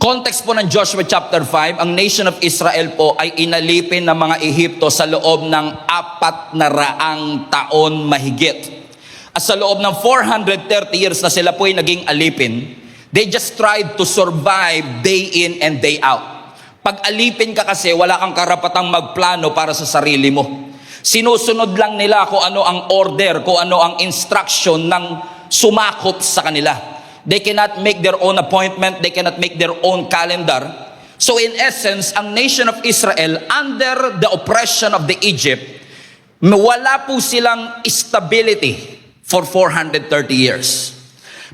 Context po ng Joshua chapter 5, ang nation of Israel po ay inalipin ng mga Ehipto sa loob ng 400 taon mahigit. At sa loob ng 430 years na sila po ay naging alipin, they just tried to survive day in and day out. Pag alipin ka kasi, wala kang karapatang magplano para sa sarili mo. Sinusunod lang nila kung ano ang order, kung ano ang instruction ng sumakop sa kanila. They cannot make their own appointment. They cannot make their own calendar. So in essence, ang nation of Israel, under the oppression of the Egypt, wala po silang stability for 430 years.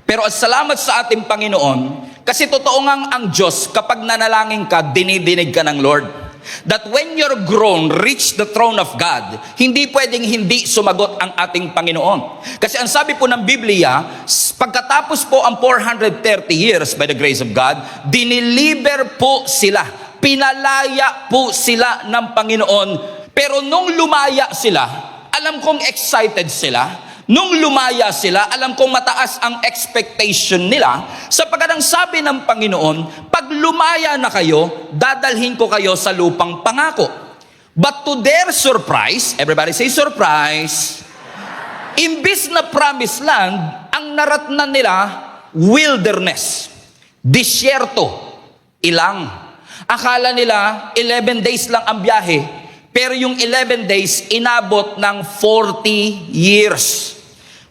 Pero at salamat sa ating Panginoon, kasi totoo ngang ang Diyos, kapag nanalangin ka, dinidinig ka ng Lord. That when you're grown, reach the throne of God, hindi pwedeng hindi sumagot ang ating Panginoon. Kasi ang sabi po ng Biblia, pagkatapos po ang 430 years by the grace of God, diniliber po sila, pinalaya po sila ng Panginoon. Pero nung lumaya sila, alam kong excited sila. Nung lumaya sila, alam kong mataas ang expectation nila, sapagkat ang sabi ng Panginoon, pag lumaya na kayo, dadalhin ko kayo sa lupang pangako. But to their surprise, everybody say surprise, imbis na promised land, ang naratnan nila, wilderness, disyerto, ilang. Akala nila, 11 days lang ang biyahe, pero yung 11 days, inabot ng 40 years.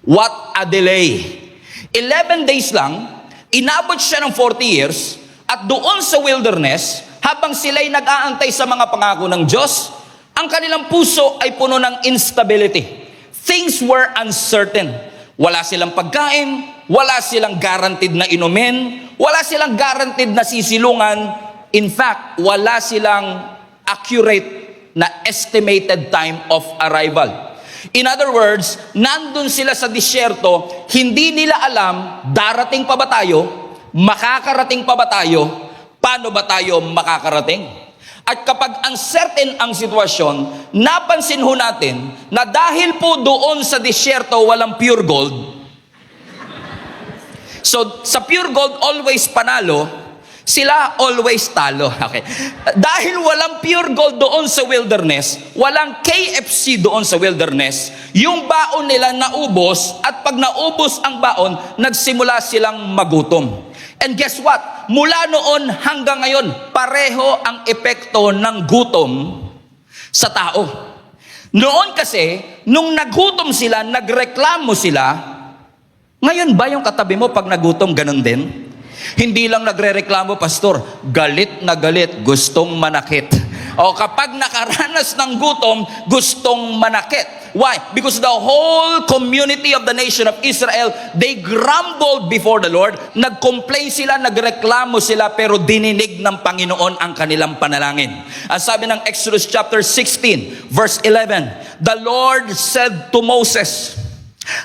What a delay. 11 days lang, inabot siya ng 40 years, at doon sa wilderness, habang sila'y nag-aantay sa mga pangako ng Diyos, ang kanilang puso ay puno ng instability. Things were uncertain. Wala silang pagkain, wala silang guaranteed na inumin, wala silang guaranteed na sisilungan. In fact, wala silang accurate na estimated time of arrival. In other words, nandun sila sa disyerto, hindi nila alam, darating pa ba tayo? Makakarating pa ba tayo? Paano ba tayo makakarating? At kapag uncertain ang sitwasyon, napansin ho natin na dahil po doon sa disyerto walang pure gold. So, sa pure gold always panalo, sila always talo. Okay. Dahil walang pure gold doon sa wilderness, walang KFC doon sa wilderness, yung baon nila naubos, at pag naubos ang baon, nagsimula silang magutom. And guess what? Mula noon hanggang ngayon, pareho ang epekto ng gutom sa tao. Noon kasi, nung nagutom sila, nagreklamo sila, ngayon ba yung katabi mo pag nagutom, ganun din? Hindi lang nagrereklamo, pastor, galit na galit, gustong manakit. O kapag nakaranas ng gutom, gustong manakit. Why? Because the whole community of the nation of Israel, they grumbled before the Lord. Nag-complain sila, nagreklamo sila, pero dininig ng Panginoon ang kanilang panalangin. Ang sabi ng Exodus chapter 16, verse 11, the Lord said to Moses,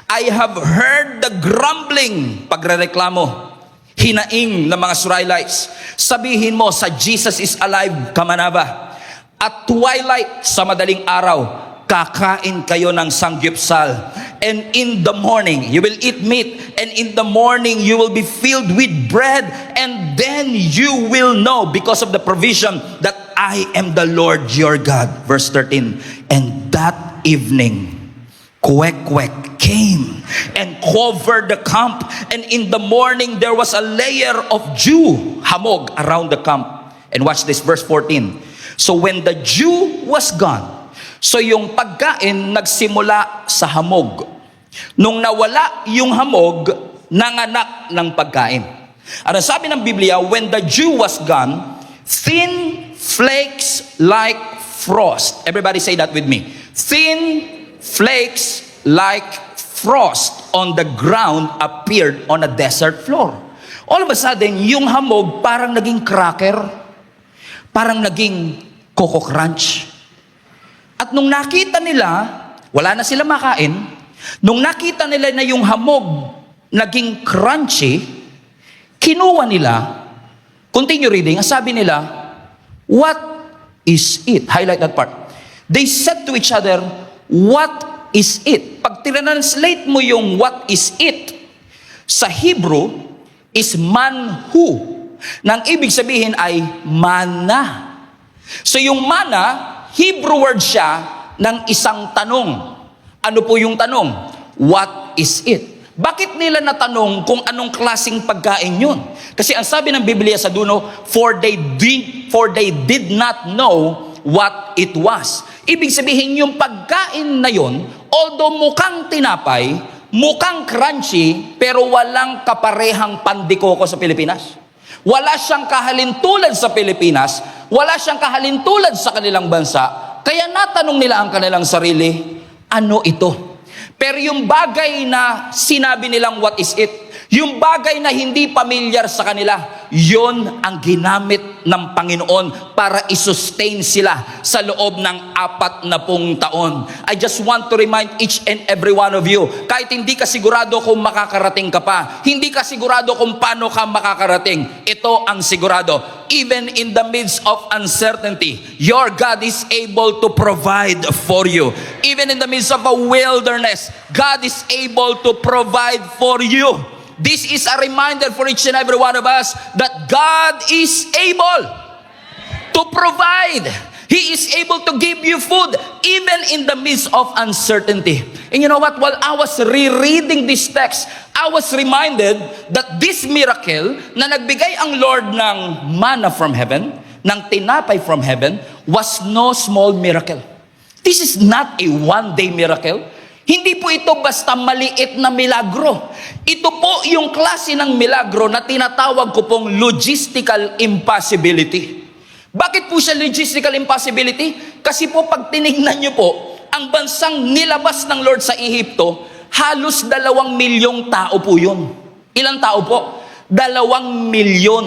I have heard the grumbling, pagrereklamo, hinaing ng mga Israelites. Sabihin mo, sa Jesus is alive, kamanaba. At twilight, sa madaling araw, kakain kayo ng sanggipsal. And in the morning, you will eat meat. And in the morning, you will be filled with bread. And then you will know, because of the provision, that I am the Lord your God. Verse 13, and that evening, Kwek-kwek came and covered the camp, and in the morning there was a layer of dew, hamog, around the camp. And watch this, verse 14. So when the dew was gone, so yung pagkain nagsimula sa hamog. Nung nawala yung hamog, nanganak ng pagkain. Ano sabi ng Biblia, when the dew was gone, thin flakes like frost. Everybody say that with me. Thin flakes like frost on the ground appeared on a desert floor. All of a sudden, yung hamog parang naging cracker, parang naging Coco Crunch. At nung nakita nila, wala na sila makain, nung nakita nila na yung hamog naging crunchy, kinuha nila, continue reading, ang sabi nila, what is it? Highlight that part. They said to each other, what is it? Pag tinranslate mo yung what is it, sa Hebrew, is manhu. Nang ibig sabihin ay mana. So yung mana, Hebrew word siya ng isang tanong. Ano po yung tanong? What is it? Bakit nila natanong kung anong klaseng pagkain yun? Kasi ang sabi ng Biblia sa dulo, for they did not know what it was. Ibig sabihin yung pagkain na yun, although mukhang tinapay, mukhang crunchy, pero walang kaparehang pandikoko sa Pilipinas. Wala siyang kahalintulad sa Pilipinas, wala siyang kahalintulad sa kanilang bansa, kaya natanong nila ang kanilang sarili, ano ito? Pero yung bagay na sinabi nilang what is it, yung bagay na hindi pamilyar sa kanila, yon ang ginamit ng Panginoon para isustain sila sa loob ng 40 taon. I just want to remind each and every one of you, kahit hindi ka sigurado kung makakarating ka pa, hindi ka sigurado kung paano ka makakarating, ito ang sigurado. Even in the midst of uncertainty, your God is able to provide for you. Even in the midst of a wilderness, God is able to provide for you. This is a reminder for each and every one of us that God is able to provide. He is able to give you food even in the midst of uncertainty. And you know what? While I was rereading this text, I was reminded that this miracle na nagbigay ang Lord ng manna from heaven, ng tinapay from heaven, was no small miracle. This is not a one-day miracle. Hindi po ito basta maliit na milagro. Ito po yung klase ng milagro na tinatawag ko pong logistical impossibility. Bakit po siya logistical impossibility? Kasi po pag tinignan nyo po, ang bansang nilabas ng Lord sa Ehipto, halos 2 milyong tao po yun. Ilang tao po? 2 milyon.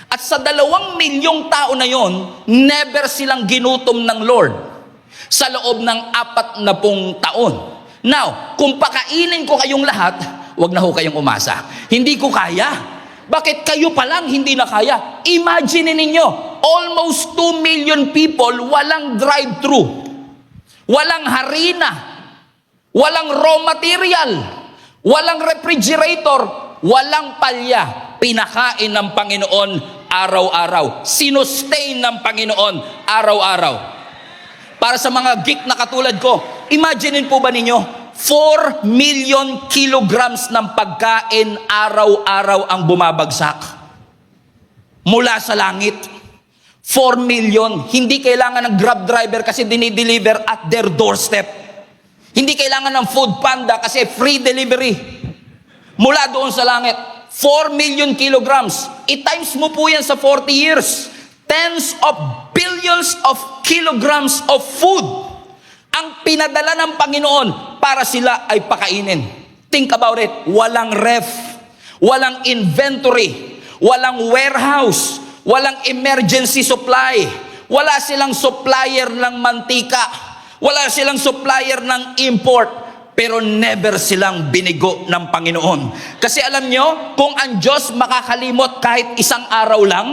At sa 2 milyong tao na yon, never silang ginutom ng Lord sa loob ng 40 taon. Now, kung pakainin ko kayong lahat, wag na ho kayong umasa. Hindi ko kaya. Bakit kayo pa lang hindi na kaya? Imagine ninyo, almost 2 million people walang drive-thru, walang harina, walang raw material, walang refrigerator, walang palya. Pinakain ng Panginoon araw-araw. Sinustain ng Panginoon araw-araw. Para sa mga geek na katulad ko, imagine po ba ninyo, 4 million kilograms ng pagkain araw-araw ang bumabagsak mula sa langit. 4 million. Hindi kailangan ng Grab driver kasi dinideliver at their doorstep. Hindi kailangan ng Food Panda kasi free delivery mula doon sa langit. 4 million kilograms. I-times mo po yan sa 40 years. Tens of billions of kilograms of food ang pinadala ng Panginoon para sila ay pakainin. Think about it. Walang ref, walang inventory, walang warehouse, walang emergency supply, wala silang supplier ng mantika, wala silang supplier ng import, pero never silang binigo ng Panginoon. Kasi alam nyo, kung ang Diyos makakalimot kahit isang araw lang,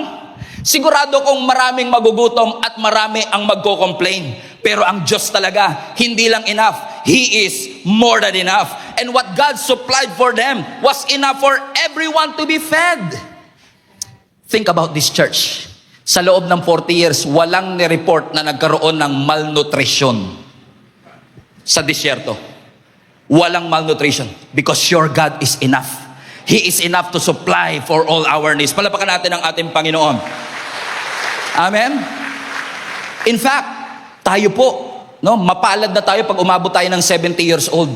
sigurado kong maraming magugutom at marami ang magko-complain. Pero ang Diyos talaga, hindi lang enough. He is more than enough. And what God supplied for them was enough for everyone to be fed. Think about this church. Sa loob ng 40 years, walang ni-report na nagkaroon ng malnutrition sa disyerto. Walang malnutrition because your God is enough. He is enough to supply for all our needs. Palapakan natin ang ating Panginoon. Amen? In fact, tayo po, no, mapalad na tayo pag umabot tayo ng 70 years old.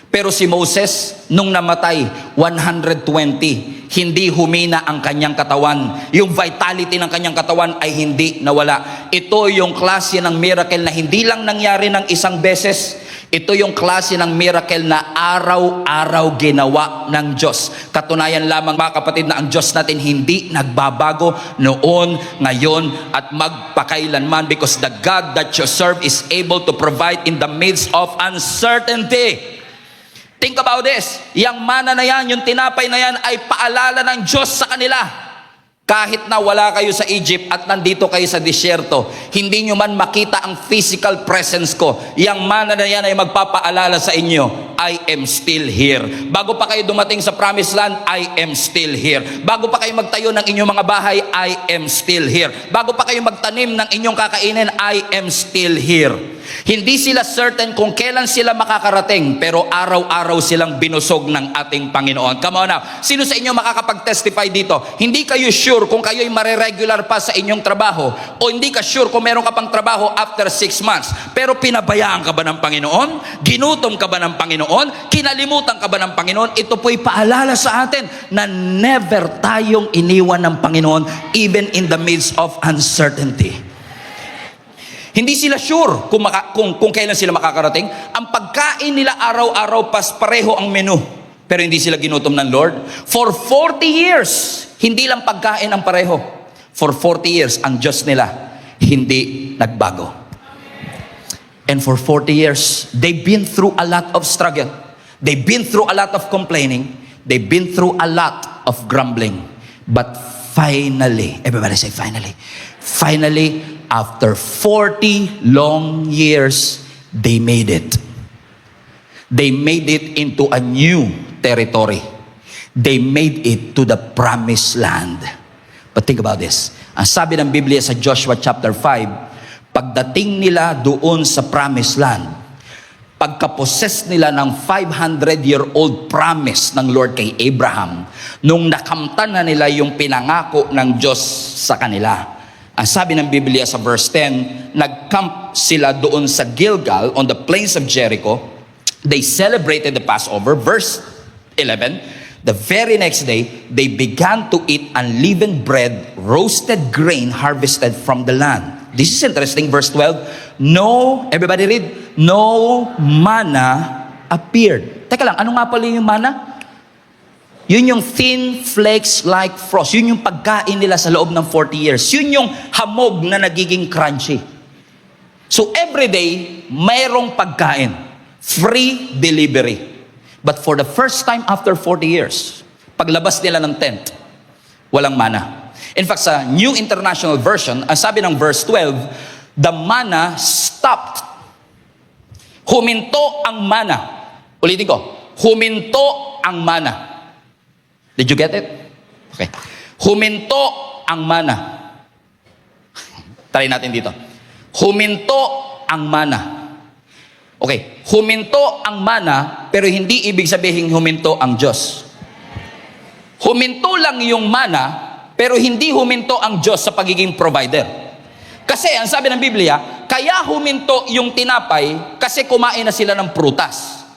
Pero si Moses, nung namatay, 120, hindi humina ang kanyang katawan. Yung vitality ng kanyang katawan ay hindi nawala. Ito yung klase ng miracle na hindi lang nangyari ng isang beses. Ito yung klase ng miracle na araw-araw ginawa ng Diyos. Katunayan lamang mga kapatid na ang Diyos natin hindi nagbabago noon, ngayon, at magpakailanman because the God that you serve is able to provide in the midst of uncertainty. Think about this. Yang mana na yan, yung tinapay na yan ay paalala ng Diyos sa kanila Kahit na wala kayo sa Egypt at nandito kayo sa disyerto, hindi nyo man makita ang physical presence ko. Yang mana na yan ay magpapaalala sa inyo, I am still here. Bago pa kayo dumating sa promised land, I am still here. Bago pa kayo magtayo ng inyong mga bahay, I am still here. Bago pa kayo magtanim ng inyong kakainin, I am still here. Hindi sila certain kung kailan sila makakarating, pero araw-araw silang binusog ng ating Panginoon. Come on now. Sino sa inyo makakapag-testify dito? Hindi kayo sure kung kayo'y mareregular pa sa inyong trabaho, o hindi ka sure kung meron ka pang trabaho after 6 months. Pero pinabayaan ka ba ng Panginoon? Ginutom ka ba ng Panginoon? Kinalimutan ka ba ng Panginoon? Ito po'y paalala sa atin na never tayong iniwan ng Panginoon even in the midst of uncertainty. Hindi sila sure kung kailan sila makakarating. Ang pagkain nila araw-araw pareho ang menu. Pero hindi sila ginutom ng Lord. For 40 years, hindi lang pagkain ang pareho. For 40 years, ang Diyos nila hindi nagbago. And for 40 years, they've been through a lot of struggle. They've been through a lot of complaining. They've been through a lot of grumbling. But finally, everybody say finally. Finally, after 40 long years, they made it. They made it into a new territory. They made it to the promised land. But think about this. Ang sabi ng Biblia sa Joshua chapter 5, pagdating nila doon sa promised land, pagka-possess nila ng 500-year-old promise ng Lord kay Abraham, nung nakamtan na nila yung pinangako ng Diyos sa kanila. Ang sabi ng Biblia sa verse 10, nag-camp sila doon sa Gilgal on the plains of Jericho. They celebrated the Passover. Verse 11, the very next day, they began to eat unleavened bread, roasted grain harvested from the land. This is interesting. Verse 12, no, everybody read, no manna appeared. Teka lang, ano nga pala yung manna? Yun yung thin flakes like frost. Yun yung pagkain nila sa loob ng 40 years. Yun yung hamog na nagiging crunchy. So every day, mayroong pagkain. Free delivery. But for the first time after 40 years, paglabas nila ng tent, walang manna. In fact, sa New International Version, ang sabi ng verse 12, the manna stopped. Huminto ang manna. Ulitin ko, huminto ang manna. Did you get it? Okay. Huminto ang mana. Try natin dito. Huminto ang mana. Okay. Huminto ang mana, pero hindi ibig sabihin huminto ang Diyos. Huminto lang yung mana, pero hindi huminto ang Diyos sa pagiging provider. Kasi ang sabi ng Biblia, kaya huminto yung tinapay kasi kumain na sila ng prutas.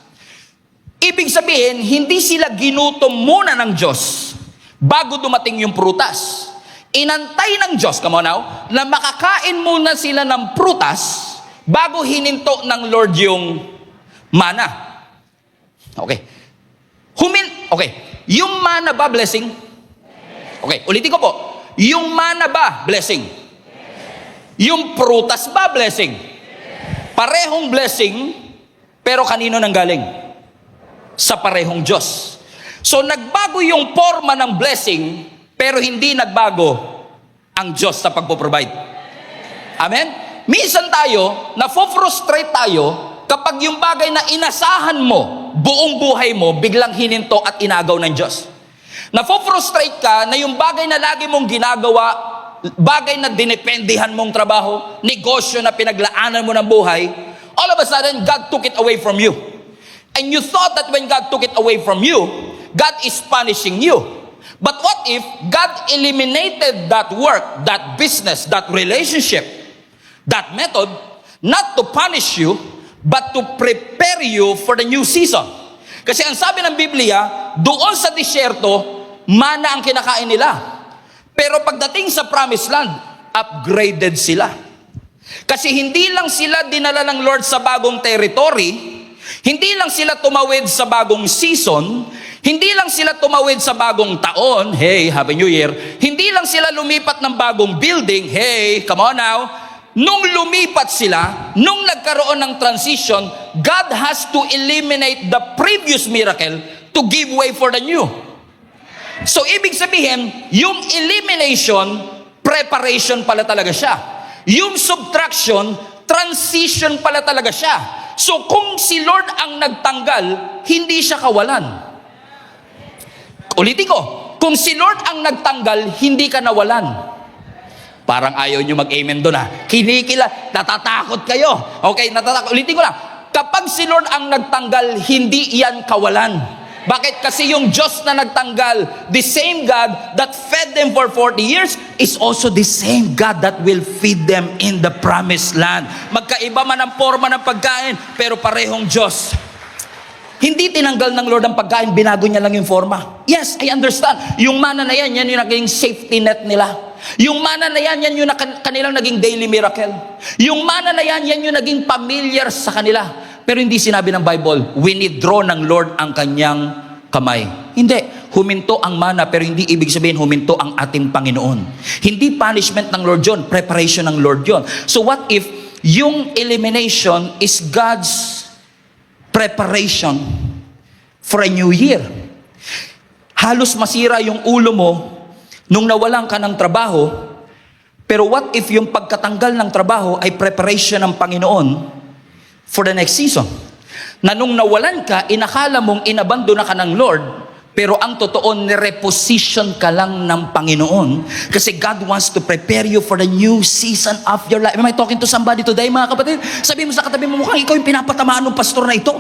Ibig sabihin, hindi sila ginutom muna ng Diyos bago dumating yung prutas. Inantay ng Diyos, come on now, na makakain muna sila ng prutas bago hininto ng Lord yung mana. Okay. Okay. Yung mana ba blessing? Okay, ulitin ko po. Yung mana ba blessing? Yung prutas ba blessing? Parehong blessing, pero kanino nang galing? Sa parehong Diyos. So nagbago yung forma ng blessing, pero hindi nagbago ang Diyos sa pagpo-provide. Amen? Minsan tayo, na-frustrate tayo kapag yung bagay na inasahan mo, buong buhay mo, biglang hininto at inagaw ng Diyos. Na-frustrate ka na yung bagay na lagi mong ginagawa, bagay na dinependihan mong trabaho, negosyo na pinaglaanan mo ng buhay, all of a sudden, God took it away from you. And you thought that when God took it away from you, God is punishing you. But what if God eliminated that work, that business, that relationship, that method, not to punish you, but to prepare you for the new season? Kasi ang sabi ng Biblia, doon sa disyerto, mana ang kinakain nila. Pero pagdating sa promised land, upgraded sila. Kasi hindi lang sila dinala ng Lord sa bagong territory, hindi lang sila tumawid sa bagong season, hindi lang sila tumawid sa bagong taon, hey, Happy New Year, hindi lang sila lumipat ng bagong building, hey, come on now, nung lumipat sila, nung nagkaroon ng transition, God has to eliminate the previous miracle to give way for the new. So, ibig sabihin, yung elimination, preparation pala talaga siya. Yung subtraction, transition pala talaga siya. So, kung si Lord ang nagtanggal, hindi siya kawalan. Ulitin ko, kung si Lord ang nagtanggal, hindi ka nawalan. Parang ayaw nyo mag-amen doon, ha? Kinikila, natatakot kayo. Okay, natatakot. Ulitin ko lang, kapag si Lord ang nagtanggal, hindi yan kawalan. Bakit? Kasi yung Diyos na nagtanggal, the same God that fed them for 40 years is also the same God that will feed them in the promised land. Magkaiba man ang forma ng pagkain, pero parehong Diyos. Hindi tinanggal ng Lord ang pagkain, binago niya lang yung forma. Yes, I understand. Yung mana na yan, yan yung naging safety net nila. Yung mana na yan, yan yung kanilang naging daily miracle. Yung mana na yan, yan yung naging familiar sa kanila. Pero hindi sinabi ng Bible, winidraw ng Lord ang kanyang kamay. Hindi. Huminto ang mana, pero hindi ibig sabihin huminto ang ating Panginoon. Hindi punishment ng Lord yun, preparation ng Lord yun. So what if yung elimination is God's preparation for a new year? Halos masira yung ulo mo nung nawalan ka ng trabaho, pero what if yung pagkatanggal ng trabaho ay preparation ng Panginoon for the next season? Na nung nawalan ka, inakala mong inabandona ka ng Lord, pero ang totoo, nireposition ka lang ng Panginoon. Kasi God wants to prepare you for the new season of your life. Am I talking to somebody today, mga kapatid? Sabi mo sa katabi mo, mukhang ikaw yung pinapatamaan ng pastor na ito.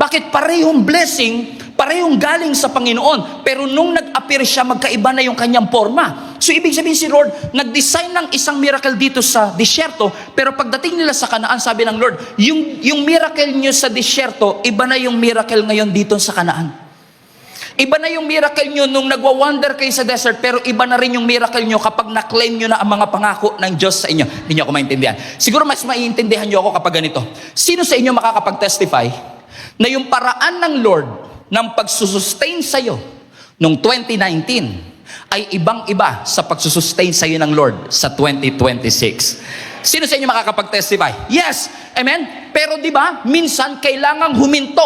Bakit? Parehong blessing, parehong galing sa Panginoon. Pero nung nag-appear siya, magkaiba na yung kanyang forma. So, ibig sabihin si Lord, nag-design ng isang miracle dito sa disyerto, pero pagdating nila sa Kanaan, sabi ng Lord, yung miracle nyo sa disyerto, iba na yung miracle ngayon dito sa Kanaan. Iba na yung miracle nyo nung nagwa-wander kayo sa desert, pero iba na rin yung miracle nyo kapag na-claim nyo na ang mga pangako ng Diyos sa inyo. Hindi nyo ako maintindihan. Siguro mas maiintindihan nyo ako kapag ganito. Sino sa inyo makakapag-testify na yung paraan ng Lord ng pagsusustain sa'yo noong 2019 ay ibang-iba sa pagsusustain sa'yo ng Lord sa 2026. Sino sa inyo makakapag-testify? Yes, amen? Pero di ba, minsan kailangang huminto,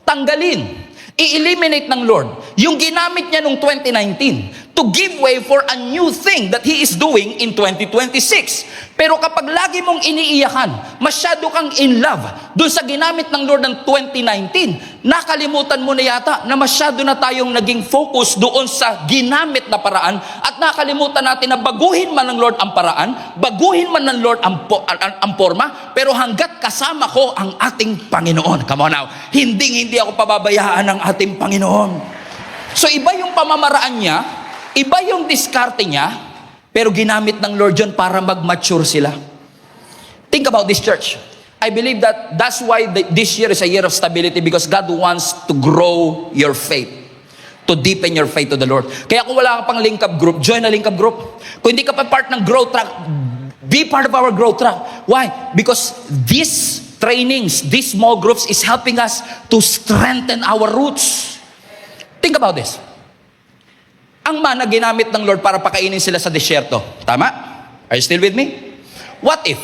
tanggalin, i-eliminate ng Lord yung ginamit niya noong 2019 to give way for a new thing that He is doing in 2026. Pero kapag lagi mong iniiyakan, masyado kang in love doon sa ginamit ng Lord ng 2019, nakalimutan mo na yata na masyado na tayong naging focus doon sa ginamit na paraan at nakalimutan natin na baguhin man ng Lord ang paraan, baguhin man ng Lord ang forma, pero hanggat kasama ko ang ating Panginoon. Come on now. Hindi ako pababayaan ng ating Panginoon. So iba yung pamamaraan niya, iba yung diskarte niya, pero ginamit ng Lord yun para mag-mature sila. Think about this church. I believe that's why this year is a year of stability, because God wants to grow your faith, to deepen your faith to the Lord. Kaya kung wala ka pang link up group, join a link up group. Kung hindi ka pa part ng growth track, be part of our growth track. Why? Because these trainings, these small groups is helping us to strengthen our roots. Think about this. Ang mana ginamit ng Lord para pakainin sila sa disyerto. Tama? Are you still with me? What if,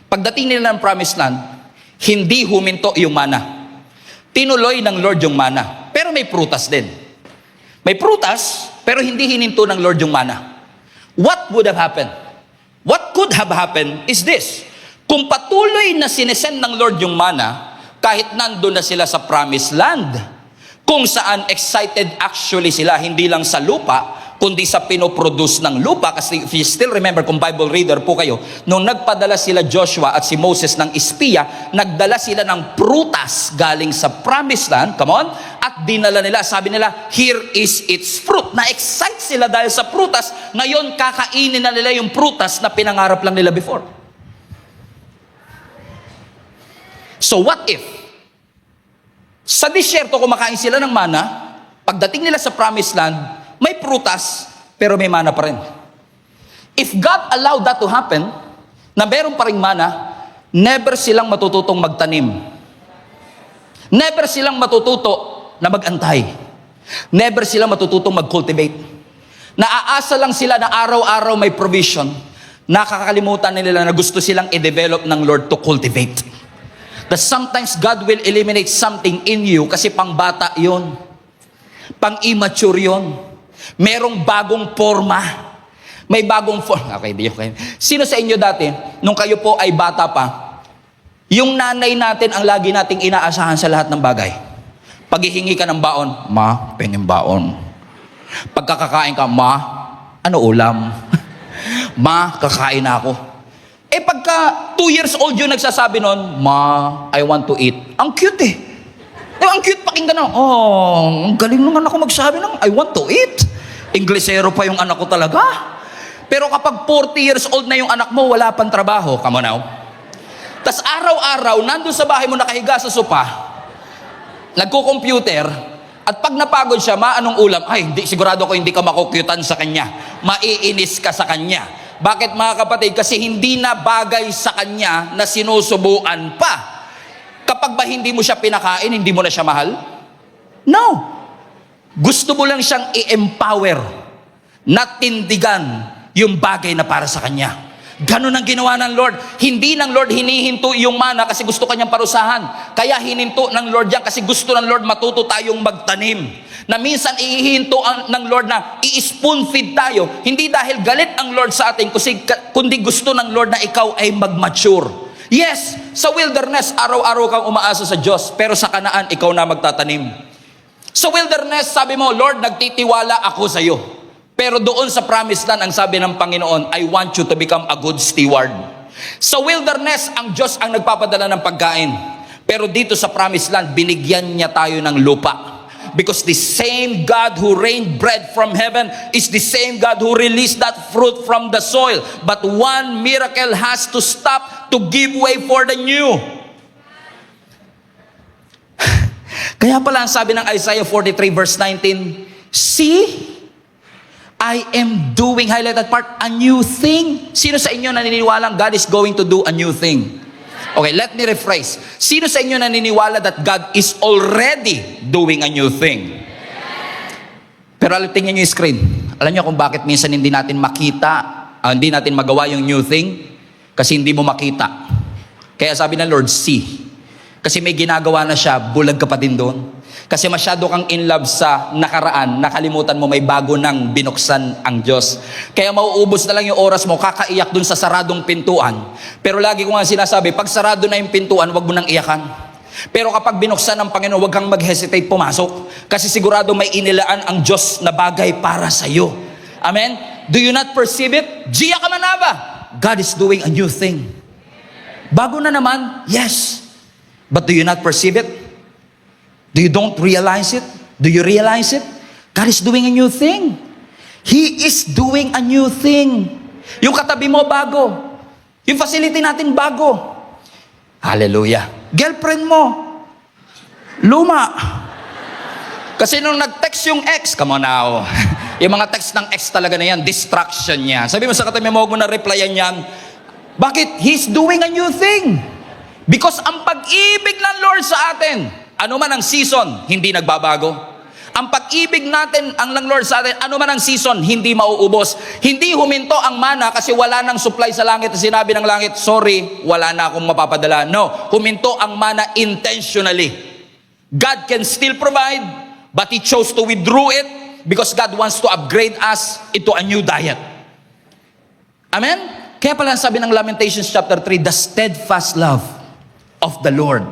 pagdating nila ng promised land, hindi huminto yung mana? Tinuloy ng Lord yung mana. Pero may prutas din. May prutas, pero hindi hininto ng Lord yung mana. What would have happened? What could have happened is this. Kung patuloy na sinesend ng Lord yung mana, kahit nandun na sila sa promised land, kung saan excited actually sila, hindi lang sa lupa, kundi sa pinoproduce ng lupa. Kasi if you still remember, kung Bible reader po kayo, nung nagpadala sila Joshua at si Moses ng espiya, nagdala sila ng prutas galing sa promised land, come on, at dinala nila, sabi nila, here is its fruit. Na-excite sila dahil sa prutas, ngayon kakainin na nila yung prutas na pinangarap lang nila before. So what if, sa disyerto, kumakain sila ng mana, pagdating nila sa promised land, may prutas, pero may mana pa rin. If God allowed that to happen, na meron pa rin mana, never silang matututong magtanim. Never silang matututo na magantay. Never silang matututong mag-cultivate. Naaasa lang sila na araw-araw may provision. Nakakalimutan nila na gusto silang i-develop ng Lord to cultivate. That sometimes God will eliminate something in you kasi pang bata yun. Pang immature yun. Merong bagong forma. May bagong forma. Okay, di okay. Sino sa inyo dati, nung kayo po ay bata pa, yung nanay natin ang lagi nating inaasahan sa lahat ng bagay. Paghihingi ka ng baon, ma, pengin baon. Pagkakakain ka, ma, ano ulam? Ma, kakain na ako. Eh pagka 2 years old yung nagsasabi nun, ma, I want to eat. Ang cute eh. Ang cute pakinggan na, oh, ang galing naman ako magsabi ng I want to eat. Inglesero pa yung anak ko talaga. Pero kapag 40 years old na yung anak mo, wala pang trabaho, come on now. Tas araw-araw, nandun sa bahay mo nakahiga sa sopa, nagko-computer, at pag napagod siya, ma, anong ulam? Ay, sigurado ko hindi ka makukyutan sa kanya. Maiinis ka sa kanya. Bakit mga kapatid? Kasi hindi na bagay sa kanya na sinusubuan pa. Kapag ba hindi mo siya pinakain, hindi mo na siya mahal? No. Gusto mo lang siyang i-empower, natindigan yung bagay na para sa kanya. Ganun ang ginawa ng Lord. Hindi ng Lord hinihinto yung mana kasi gusto kanyang parusahan. Kaya hininto ng Lord yan kasi gusto ng Lord matuto tayong magtanim. Na minsan ihihinto ng Lord na i-spoon feed tayo. Hindi dahil galit ang Lord sa atin, kundi gusto ng Lord na ikaw ay mag-mature. Yes, sa wilderness, araw-araw kang umaasa sa Diyos. Pero sa Kanaan, ikaw na magtatanim. Sa wilderness, sabi mo, Lord, nagtitiwala ako sa iyo. Pero doon sa promised land, ang sabi ng Panginoon, I want you to become a good steward. Sa wilderness, ang Diyos ang nagpapadala ng pagkain. Pero dito sa promised land, binigyan niya tayo ng lupa. Because the same God who rained bread from heaven is the same God who released that fruit from the soil. But one miracle has to stop to give way for the new. Kaya pala ang sabi ng Isaiah 43 verse 19, see, I am doing, highlight that part, a new thing. Sino sa inyo naniniwalang God is going to do a new thing? Okay, let me rephrase. Sino sa inyo naniniwala that God is already doing a new thing? Pero tingnan nyo yung screen. Alam nyo kung bakit minsan hindi natin makita, hindi natin magawa yung new thing? Kasi hindi mo makita. Kaya sabi ng Lord, see. Kasi may ginagawa na siya, bulag ka pa din doon. Kasi masyado kang in love sa nakaraan, nakalimutan mo may bago nang binuksan ang Diyos. Kaya mauubos na lang yung oras mo, kakaiyak dun sa saradong pintuan. Pero lagi ko nga sinasabi, pag sarado na yung pintuan, wag mo nang iyakan. Pero kapag binuksan ng Panginoon, wag kang mag-hesitate pumasok. Kasi sigurado may inilaan ang Diyos na bagay para sa iyo. Amen? Do you not perceive it? Giya ka manaba. God is doing a new thing. Bago na naman, yes. But do you not perceive it? Do you don't realize it? Do you realize it? God is doing a new thing. He is doing a new thing. Yung katabi mo, bago. Yung facility natin, bago. Hallelujah. Girlfriend mo, luma. Kasi nung nag-text yung ex, come on now. Yung mga text ng ex talaga na yan, distraction niya. Sabi mo sa katabi mo, huwag mo na replyan yan. Bakit? He's doing a new thing. Because ang pag-ibig ng Lord sa atin, ano man ang season, hindi nagbabago. Ang pag-ibig natin, ang ng Lord sa atin, ano man ang season, hindi mauubos. Hindi huminto ang mana kasi wala nang supply sa langit. Sinabi ng langit, sorry, wala na akong mapapadala. No, huminto ang mana intentionally. God can still provide, but He chose to withdraw it because God wants to upgrade us into a new diet. Amen? Kaya pala sabi ng Lamentations chapter 3, the steadfast love of the Lord,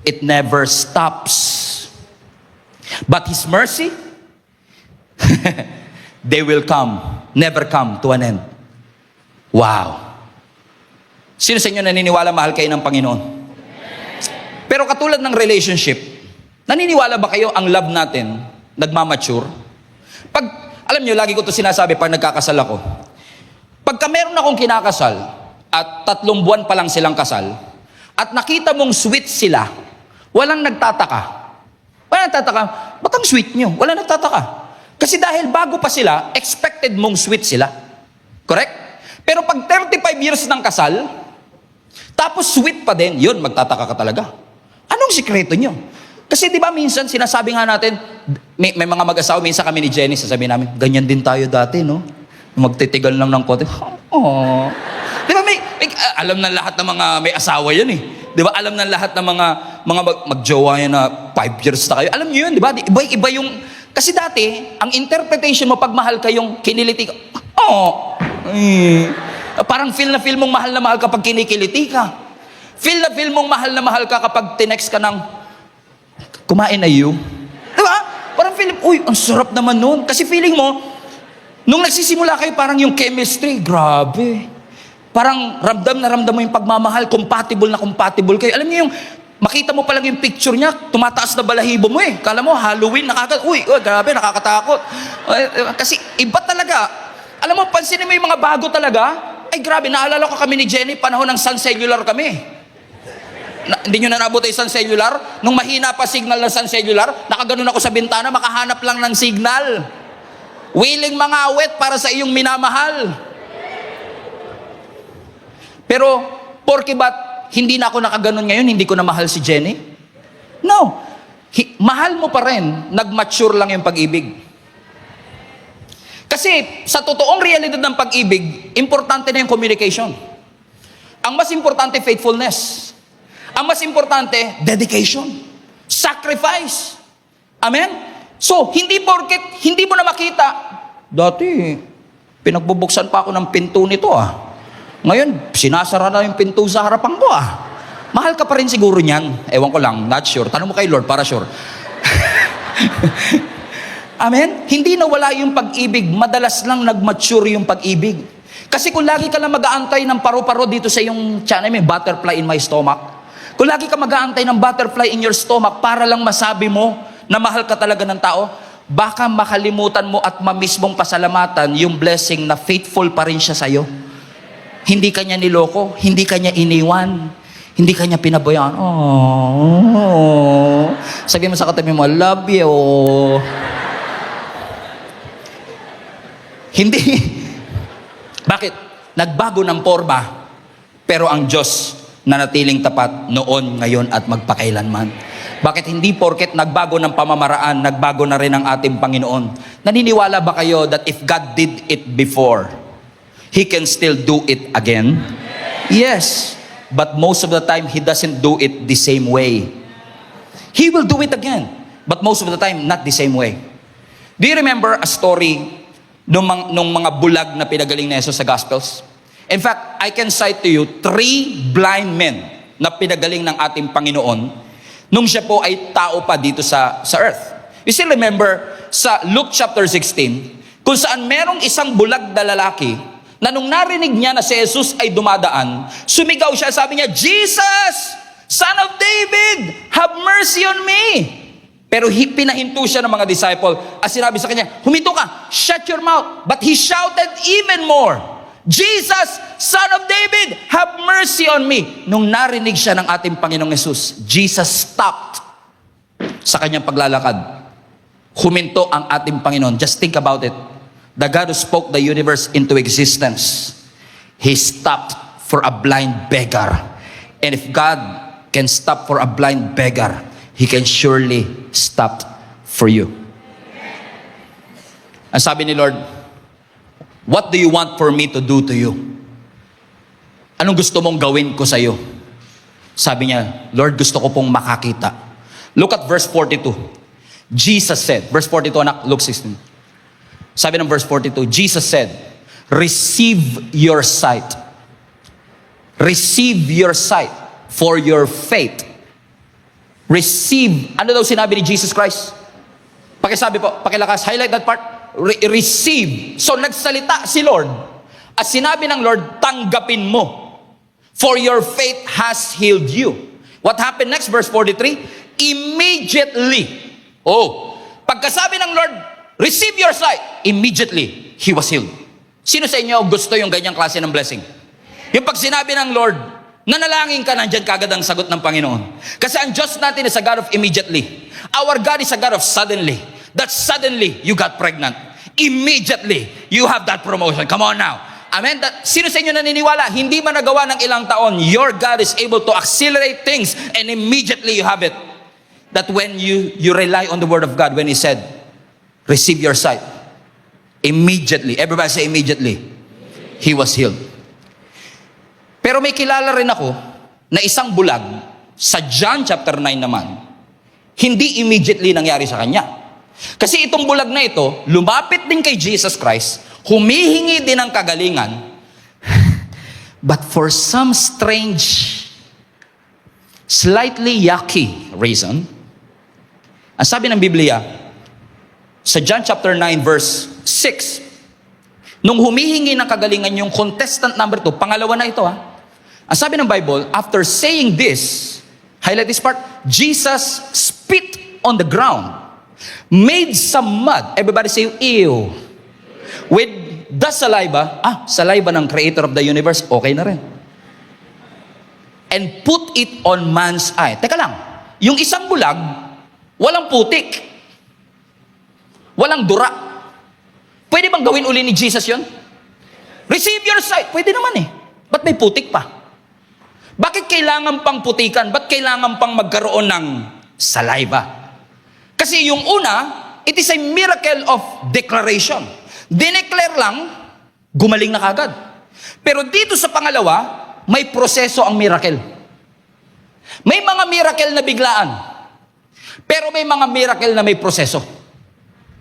it never stops. But His mercy, they will come, never come to an end. Wow. Sino sa inyo naniniwala mahal kayo ng Panginoon? Pero katulad ng relationship, naniniwala ba kayo ang love natin nagmamature? Pag, alam nyo, lagi ko to sinasabi pag nagkakasal ako. Pagka meron akong kinakasal at 3 buwan pa lang silang kasal, at nakita mong sweet sila, walang nagtataka. Walang nagtataka, ba't ang sweet nyo? Walang nagtataka. Kasi dahil bago pa sila, expected mong sweet sila. Correct? Pero pag 35 years ng kasal, tapos sweet pa din, yun, magtataka ka talaga. Anong sikreto nyo? Kasi di ba minsan, sinasabi nga natin, may mga mag-asawa, minsan kami ni Jenny, sasabihin namin, ganyan din tayo dati, no? Magtitigal lang ng kote. Oh. Di ba alam na lahat ng mga may asawa yan eh. Di ba alam na lahat ng mga magjowa yan na 5 years na kayo. Alam niyo yun, di ba? Iba yung Kasi dati, ang interpretation mo pag mahal ka yung kiniliti ka, oh, parang feel na feel mong mahal na mahal kapag kinikiliti ka. Feel na feel mong mahal na mahal ka kapag tinext ka ng, kumain na you. Diba? Parang feeling, uy, ang sarap naman nun. Kasi feeling mo, nung nagsisimula kayo, parang yung chemistry, grabe. Parang ramdam na ramdam mo yung pagmamahal, compatible na compatible kayo. Alam niyo yung, makita mo pa lang yung picture niya, tumataas na balahibo mo eh. Kala mo, Halloween, uy, grabe, nakakatakot. Kasi iba talaga. Alam mo, pansinin mo yung mga bago talaga. Ay grabe, naalala ko kami ni Jenny, panahon ng Sun Cellular kami. Hindi nyo na nabot yung Sun Cellular? Nung mahina pa signal ng Sun Cellular, nakaganon ako sa bintana, makahanap lang ng signal. Willing mga awet para sa iyong minamahal. Pero, porke ba't hindi na ako nakaganon ngayon, hindi ko na mahal si Jenny? No. Mahal mo pa rin, nag-mature lang yung pag-ibig. Kasi sa totoong realidad ng pag-ibig, importante na yung communication. Ang mas importante, faithfulness. Ang mas importante, dedication. Sacrifice. Amen? So, hindi porket, hindi mo na makita. Dati, pinagbubuksan pa ako ng pinto nito Ngayon, sinasara na yung pinto sa harapan ko Mahal ka pa rin siguro niyan. Ewan ko lang, not sure. Tanong mo kay Lord para sure. Amen? Hindi nawala yung pag-ibig. Madalas lang nag-mature yung pag-ibig. Kasi kung lagi ka lang mag-aantay ng paru-paro dito sa iyong tiyan, may butterfly in my stomach. Kung lagi ka mag-aantay ng butterfly in your stomach para lang masabi mo na mahal ka talaga ng tao, baka makalimutan mo at mamiss mong pasalamatan yung blessing na faithful pa rin siya sa'yo. Hindi kanya niloko, hindi kanya iniwan, hindi kanya pinabayaan. Oh, sabi mo sa katabi mo, love you. Hindi. Bakit? Nagbago ng forma, pero ang Diyos nanatiling tapat noon, ngayon at magpakailanman. Bakit hindi porket nagbago ng pamamaraan, nagbago na rin ang ating Panginoon? Naniniwala ba kayo that if God did it before, He can still do it again? Yes. But most of the time, He doesn't do it the same way. He will do it again. But most of the time, not the same way. Do you remember a story nung mga bulag na pinagaling ni Jesus sa Gospels? In fact, I can cite to you 3 blind men na pinagaling ng ating Panginoon nung siya po ay tao pa dito sa earth. You still remember sa Luke chapter 16, kung saan merong isang bulag na lalaki na nung narinig niya na si Jesus ay dumadaan, sumigaw siya, sabi niya, Jesus, Son of David, have mercy on me. Pero pinahinto siya ng mga disciple at sinabi sa kanya, huminto ka, shut your mouth. But he shouted even more, Jesus, Son of David, have mercy on me. Nung narinig siya ng ating Panginoong Jesus, Jesus stopped sa kanyang paglalakad. Huminto ang ating Panginoon. Just think about it. The God who spoke the universe into existence, He stopped for a blind beggar. And if God can stop for a blind beggar, He can surely stop for you. Ang sabi ni Lord, what do you want for me to do to you? Anong gusto mong gawin ko sa iyo? Sabi niya, Lord, gusto ko pong makakita. Look at verse 42. Jesus said, verse 42, anak, Luke 16. Sabi ng verse 42, Jesus said, receive your sight. Receive your sight for your faith. Receive. Ano daw sinabi ni Jesus Christ? Pakisabi po, pakilakas, highlight that part. Receive. So nagsalita si Lord. At sinabi ng Lord, tanggapin mo. For your faith has healed you. What happened next? Verse 43, immediately. Pagkasabi ng Lord, receive your sight. Immediately, he was healed. Sino sa inyo gusto yung ganyang klase ng blessing? Yung pag sinabi ng Lord, nanalangin ka, nandyan kagad ang sagot ng Panginoon. Kasi ang Diyos natin is a God of immediately. Our God is a God of suddenly. That suddenly, you got pregnant. Immediately, you have that promotion. Come on now. Amen? Sino sa inyo naniniwala? Hindi man nagawa ng ilang taon, your God is able to accelerate things and immediately you have it. That when you rely on the Word of God, when He said, receive your sight. Immediately. Everybody say immediately. He was healed. Pero may kilala rin ako na isang bulag sa John chapter 9 naman. Hindi immediately nangyari sa kanya. Kasi itong bulag na ito, lumapit din kay Jesus Christ, humihingi din ng kagalingan, but for some strange, slightly yucky reason, ang sabi ng Biblia, sa John chapter 9 verse 6, nung humihingi ng kagalingan yung contestant number 2, pangalawa na ito ang sabi ng Bible, after saying this, highlight this part, Jesus spit on the ground, made some mud. Everybody say, ew. With the saliva, saliva ng creator of the universe, okay na rin. And put it on man's eye. Teka lang, yung isang bulag, walang putik. Walang dura. Pwede bang gawin uli ni Jesus yun? Receive your sight. Pwede naman Ba't may putik pa? Bakit kailangan pang putikan? Ba't kailangan pang magkaroon ng saliva? Kasi yung una, it is a miracle of declaration. Dineclare lang, gumaling na kagad. Pero dito sa pangalawa, may proseso ang miracle. May mga miracle na biglaan. Pero may mga miracle na may proseso.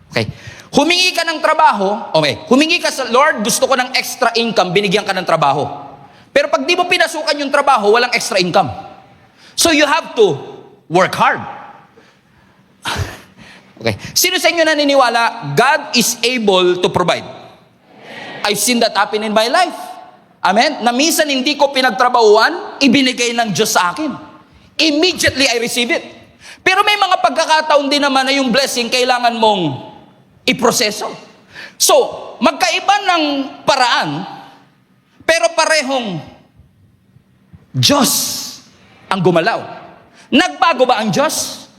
Okay. Humingi ka ng trabaho, humingi ka sa Lord, gusto ko ng extra income, binigyan ka ng trabaho. Pero pag di mo pinasukan yung trabaho, walang extra income. So you have to work hard. Okay. Sino sa inyo naniniwala, God is able to provide? I've seen that happen in my life. Amen? Na minsan hindi ko pinagtrabahuan, ibinigay ng Diyos sa akin. Immediately I receive it. Pero may mga pagkakataon din naman na yung blessing kailangan mong iproseso. So, magkaiba ng paraan, pero parehong Diyos ang gumalaw. Nagbago ba ang Diyos?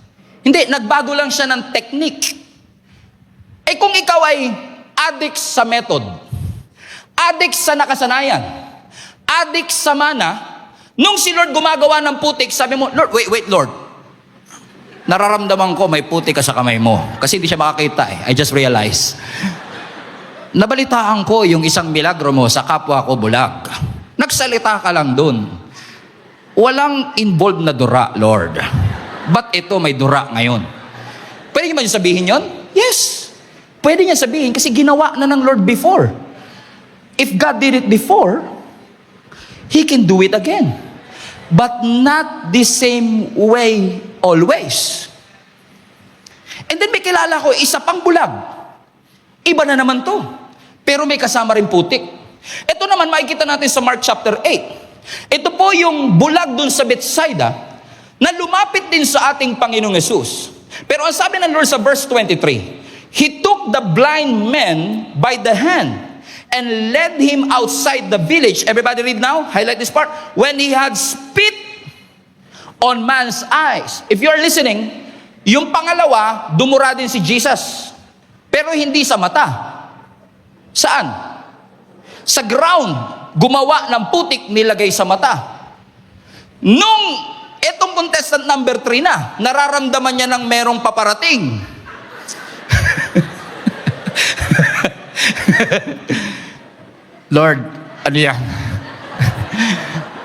Hindi, nagbago lang siya ng technique. Kung ikaw ay addict sa method, addict sa nakasanayan, addict sa mana, nung si Lord gumagawa ng putik, sabi mo, Lord, wait Lord, nararamdaman ko may putik ka sa kamay mo. Kasi hindi siya makakita I just realized. Nabalitaan ko yung isang milagro mo sa kapwa ko bulag. Nagsalita ka lang dun. Walang involved na dura, Lord. Ba't ito may dura ngayon? Pwede niyo ba sabihin yon? Yes. Pwede niya sabihin kasi ginawa na ng Lord before. If God did it before, He can do it again. But not the same way always. And then may kilala ko, isa pang bulag. Iba na naman to. Pero may kasama rin putik. Ito naman makikita natin sa Mark chapter 8. Ito po yung bulag dun sa Bethsaida na lumapit din sa ating Panginoong Yesus. Pero ang sabi ng Lord sa verse 23, He took the blind man by the hand and led him outside the village. Everybody read now. Highlight this part. When he had spit on man's eyes. If you're listening, yung pangalawa, dumura din si Jesus. Pero hindi sa mata. Saan? Sa ground. Gumawa ng putik, nilagay sa mata. Nung etong contestant number 3 na, nararamdaman niya ng merong paparating. Lord, ano yan?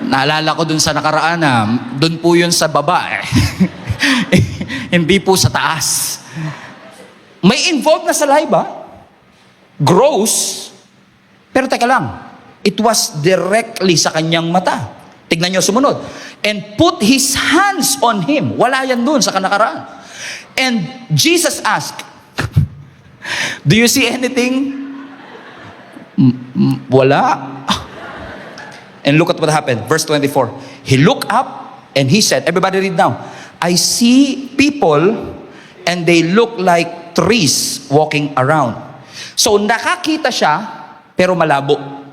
Naalala ko dun sa nakaraan dun po yun sa baba hindi po sa taas. May involved na saliva, gross, pero teka lang, it was directly sa kanyang mata. Tignan nyo sumunod. And put his hands on him. Wala yan dun sa kanakaraan. And Jesus asked, do you see anything? Wala. And look at what happened. Verse 24. He looked up and he said, everybody read now, I see people and they look like trees walking around. So nakakita siya pero malabo.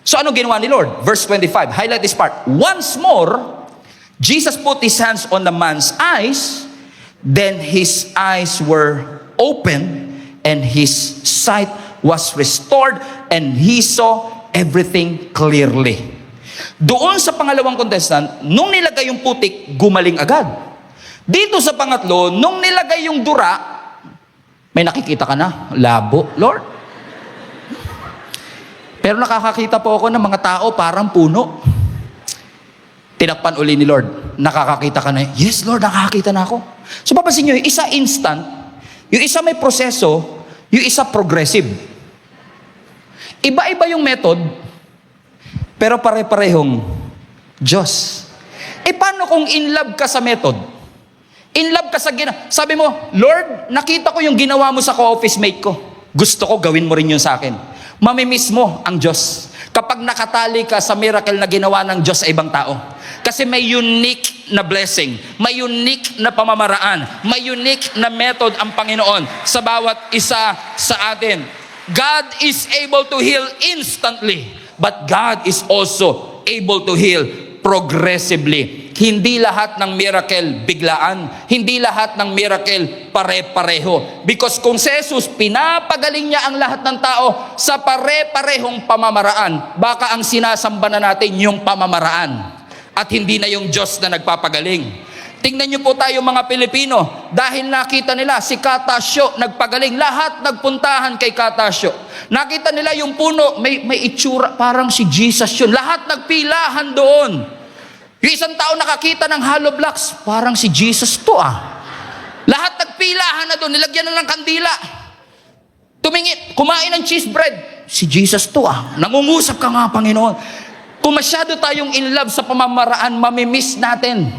So ano ginawa ni Lord? Verse 25, highlight this part. Once more, Jesus put his hands on the man's eyes, then his eyes were opened, and his sight was restored, and he saw everything clearly. Doon sa pangalawang contestant, nung nilagay yung putik, gumaling agad. Dito sa pangatlo, nung nilagay yung dura, may nakikita ka na, labo, Lord. Pero nakakakita po ako ng mga tao parang puno. Tinakpan uli ni Lord. Nakakakita ka na. Yes, Lord, nakakakita na ako. So papansin nyo, isa instant, Yung isa may proseso, yung isa progressive. Iba-iba yung method, pero pare-parehong Diyos. Paano kung in love ka sa method? In love ka sa sabi mo, Lord, nakita ko yung ginawa mo sa co-office mate ko. Gusto ko gawin mo rin yun sa akin. Mamimiss mo ang Diyos kapag nakatali ka sa miracle na ginawa ng Diyos sa ibang tao. Kasi may unique na blessing, may unique na pamamaraan, may unique na method ang Panginoon sa bawat isa sa atin. God is able to heal instantly, but God is also able to heal progressively. Hindi lahat ng miracle biglaan. Hindi lahat ng miracle pare-pareho. Because kung si Jesus, pinapagaling niya ang lahat ng tao sa pare-parehong pamamaraan, baka ang sinasamba na natin yung pamamaraan at hindi na yung Diyos na nagpapagaling. Tingnan niyo po tayo mga Pilipino, dahil nakita nila si Katasyo nagpagaling, lahat nagpuntahan kay Katasyo. Nakita nila yung puno, may itsura, parang si Jesus yun. Lahat nagpilahan doon. Yung isang tao nakakita ng hollow blocks, parang si Jesus to ah. Lahat nagpilahan na doon, nilagyan na ng kandila. Tumingin, kumain ng cheese bread, si Jesus to ah. Nangungusap ka nga, Panginoon. Kung masyado tayong in love sa pamamaraan, mamimiss natin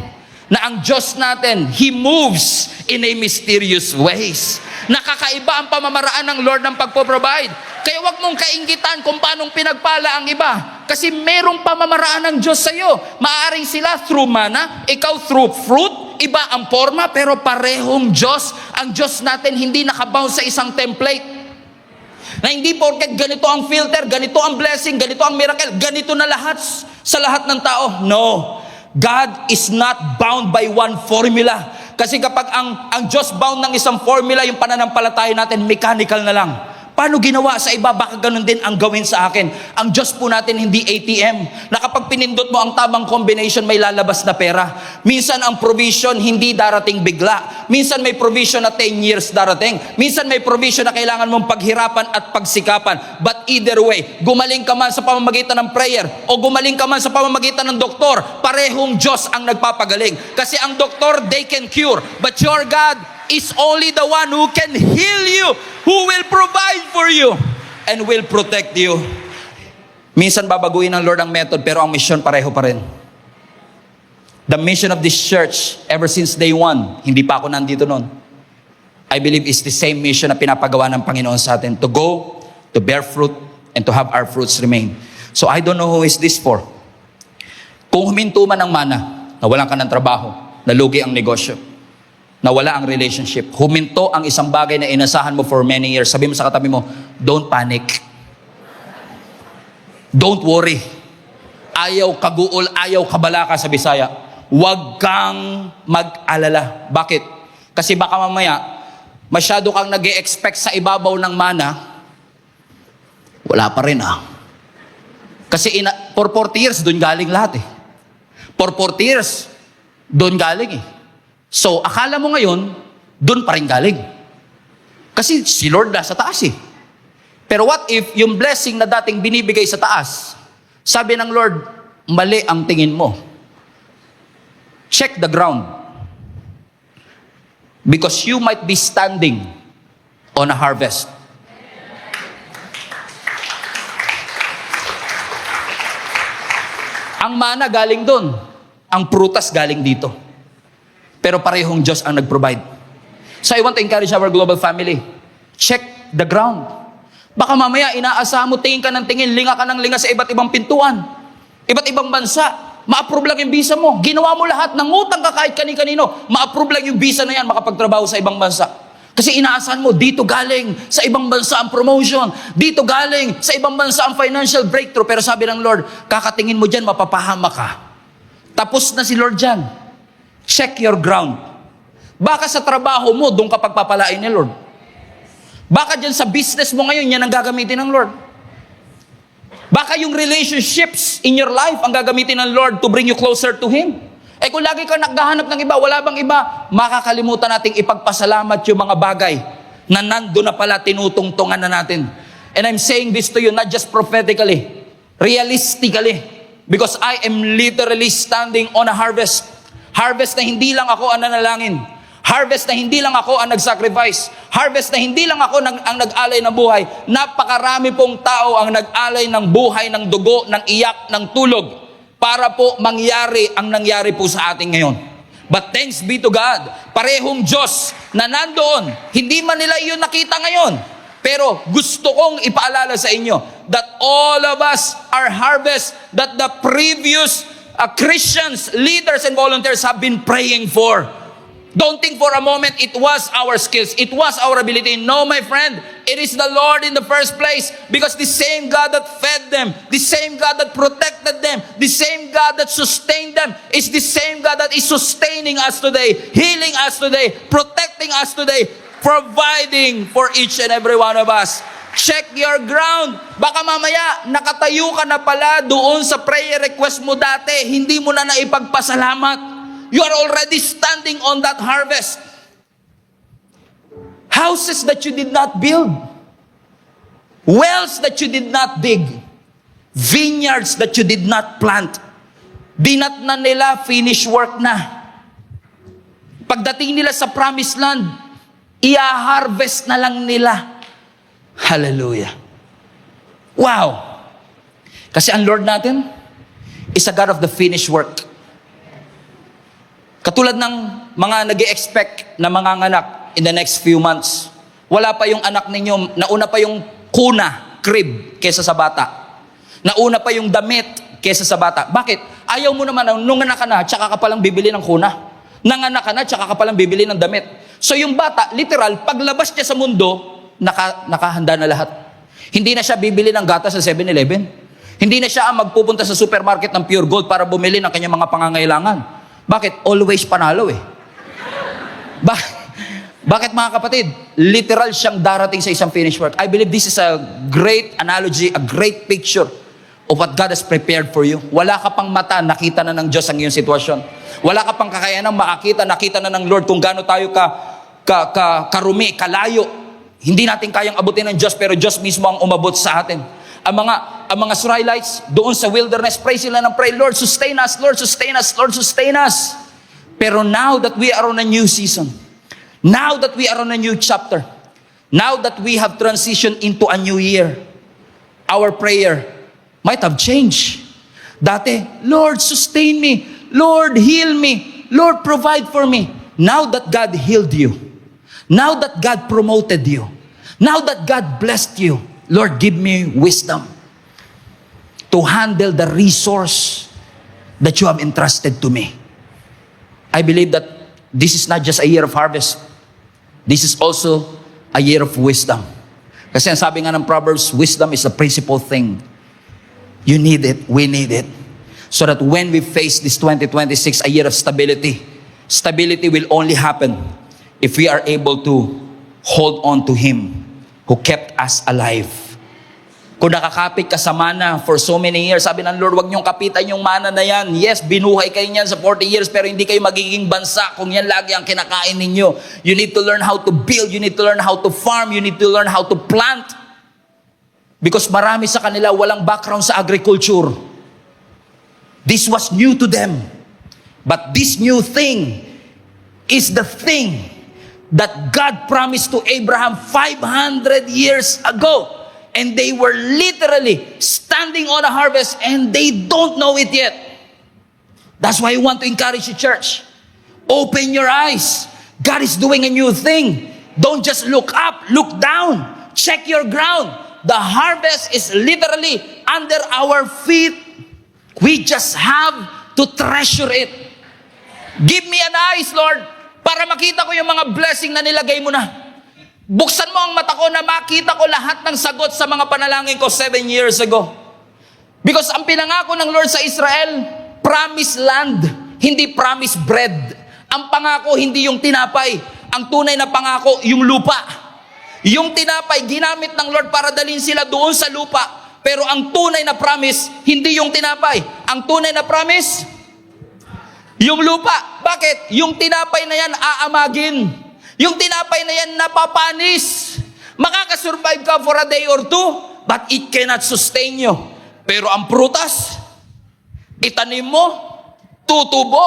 na ang Diyos natin, He moves in a mysterious ways. Nakakaiba ang pamamaraan ng Lord ng pagpo-provide. Kaya wag mong kainggitan kung paanong pinagpala ang iba. Kasi merong pamamaraan ng Diyos sa iyo. Maaring sila through mana, ikaw through fruit, iba ang forma, pero parehong Diyos. Ang Diyos natin hindi nakabound sa isang template. Na hindi porket ganito ang filter, ganito ang blessing, ganito ang miracle, ganito na lahat sa lahat ng tao. No. God is not bound by one formula. Kasi kapag ang Diyos bound ng isang formula, yung pananampalataya natin, mechanical na lang. Paano ginawa sa iba? Baka ganun din ang gawin sa akin. Ang Diyos po natin hindi ATM. Na kapag pinindot mo ang tamang combination, may lalabas na pera. Minsan ang provision hindi darating bigla. Minsan may provision na 10 years darating. Minsan may provision na kailangan mong paghirapan at pagsikapan. But either way, gumaling ka man sa pamamagitan ng prayer o gumaling ka man sa pamamagitan ng doktor, parehong Diyos ang nagpapagaling. Kasi ang doktor, they can cure. But your God is only the one who can heal you, who will provide for you, and will protect you. Minsan babaguhin ng Lord ang method, pero ang mission pareho pa rin. The mission of this church, ever since day one, hindi pa ako nandito noon, I believe is the same mission na pinapagawa ng Panginoon sa atin, to go, to bear fruit, and to have our fruits remain. So I don't know who is this for. Kung huminto man ang mana, nawalan ka ng trabaho, nalugi ang negosyo, nawala ang relationship, huminto ang isang bagay na inasahan mo for many years, sabi mo sa katabi mo, don't panic. Don't worry. Ayaw kaguol, ayaw kabalaka sa Bisaya. Huwag kang mag-alala. Bakit? Kasi baka mamaya, masyado kang nag-e-expect sa ibabaw ng mana, wala pa rin ah. Kasi for 40 years, doon galing lahat eh. For 40 years, doon galing eh. So, akala mo ngayon, doon pa rin galing. Kasi si Lord nasa taas eh. Pero what if yung blessing na dating binibigay sa taas, sabi ng Lord, mali ang tingin mo. Check the ground. Because you might be standing on a harvest. Ang mana galing doon. Ang prutas galing dito. Pero parehong Diyos ang nag-provide. So I want to encourage our global family. Check the ground. Baka mamaya inaasahan mo, tingin ka ng tingin, linga ka ng linga sa iba't ibang pintuan. Iba't ibang bansa. Ma-approve lang yung visa mo. Ginawa mo lahat, nangutang ka kahit kani-kanino. Ma-approve lang yung visa na yan, makapagtrabaho sa ibang bansa. Kasi inaasahan mo, dito galing sa ibang bansa ang promotion. Dito galing sa ibang bansa ang financial breakthrough. Pero sabi ng Lord, kakatingin mo dyan, mapapahama ka. Tapos na si Lord dyan. Check your ground. Baka sa trabaho mo, doon ka pagpapalain ni Lord. Baka dyan sa business mo ngayon, yan ang gagamitin ng Lord. Baka yung relationships in your life ang gagamitin ng Lord to bring you closer to Him. Eh kung lagi ka naghahanap ng iba, wala bang iba? Makakalimutan nating ipagpasalamat yung mga bagay na nandun na pala tinutungtungan na natin. And I'm saying this to you not just prophetically, realistically. Because I am literally standing on a harvest. Harvest na hindi lang ako ang nanalangin. Harvest na hindi lang ako ang nag-sacrifice. Harvest na hindi lang ako ang nag-alay ng buhay. Napakarami pong tao ang nag-alay ng buhay, ng dugo, ng iyak, ng tulog para po mangyari ang nangyari po sa atin ngayon. But thanks be to God, parehong Diyos na nandoon, hindi man nila iyon nakita ngayon. Pero gusto kong ipaalala sa inyo that all of us are harvest that the previous Christians, leaders, and volunteers have been praying for. Don't think for a moment it was our skills, it was our ability. No, my friend, it is the Lord in the first place, because the same God that fed them, the same God that protected them, the same God that sustained them is the same God that is sustaining us today, healing us today, protecting us today, providing for each and every one of us. Check your ground. Baka mamaya nakatayo ka na pala doon sa prayer request mo dati, hindi mo na naipagpasalamat. You are already standing on that harvest. Houses that you did not build, wells that you did not dig, vineyards that you did not plant, dinatnan nila, finish work na. Pagdating nila sa promised land, i-harvest na lang nila. Hallelujah. Wow. Kasi ang Lord natin is a God of the finished work. Katulad ng mga nag-e-expect na manganganak in the next few months. Wala pa yung anak ninyo, nauna pa yung kuna, crib, kesa sa bata. Nauna pa yung damit kesa sa bata. Bakit? Ayaw mo naman, nung anak ka na, tsaka ka palang bibili ng kuna. Nanganak ka na, tsaka ka palang bibili ng damit. So yung bata, literal, paglabas niya sa mundo, nakahanda na lahat. Hindi na siya bibili ng gatas sa 7-Eleven. Hindi na siya ang magpupunta sa supermarket ng Pure Gold para bumili ng kanyang mga pangangailangan. Bakit? Always panalo eh. Bakit mga kapatid? Literal siyang darating sa isang finished work. I believe this is a great analogy, a great picture of what God has prepared for you. Wala ka pang mata, nakita na ng Diyos ang iyong sitwasyon. Wala ka pang kakayanang makakita, nakita na ng Lord kung gaano tayo karumi, kalayo. Hindi natin kayang abutin ng Diyos, pero Diyos mismo ang umabot sa atin. Ang mga Israelites doon sa wilderness, pray sila ng pray, Lord, sustain us, Lord, sustain us, Lord, sustain us. Pero now that we are on a new season, now that we are on a new chapter, now that we have transitioned into a new year, our prayer might have changed. Dati, Lord, sustain me, Lord, heal me, Lord, provide for me. Now that God healed you, now that God promoted you, now that God blessed you, Lord, give me wisdom to handle the resource that you have entrusted to me. I believe that this is not just a year of harvest. This is also a year of wisdom. Kasi ang sabi nga ng Proverbs, wisdom is the principal thing. You need it, we need it. So that when we face this 2026, a year of stability, stability will only happen if we are able to hold on to Him who kept us alive. Kung nakakapit ka sa mana for so many years, sabi ng Lord, wag niyong kapitan yung mana na yan. Yes, binuhay kayo niyan sa 40 years, pero hindi kayo magiging bansa kung yan lagi ang kinakain ninyo. You need to learn how to build, you need to learn how to farm, you need to learn how to plant. Because marami sa kanila walang background sa agriculture. This was new to them. But this new thing is the thing that God promised to Abraham 500 years ago. And they were literally standing on a harvest and they don't know it yet. That's why I want to encourage you, church. Open your eyes. God is doing a new thing. Don't just look up, look down. Check your ground. The harvest is literally under our feet. We just have to treasure it. Give me an eyes, Lord, para makita ko yung mga blessing na nilagay mo na. Buksan mo ang mata ko na makita ko lahat ng sagot sa mga panalangin ko 7 years ago. Because ang pinangako ng Lord sa Israel, promised land, hindi promised bread. Ang pangako, hindi yung tinapay. Ang tunay na pangako, yung lupa. Yung tinapay, ginamit ng Lord para dalhin sila doon sa lupa. Pero ang tunay na promise, hindi yung tinapay. Ang tunay na promise, yung lupa. Bakit? Yung tinapay na yan aamagin. Yung tinapay na yan napapanis. Makakasurvive ka for a day or two, but it cannot sustain you. Pero ang prutas, itanim mo, tutubo,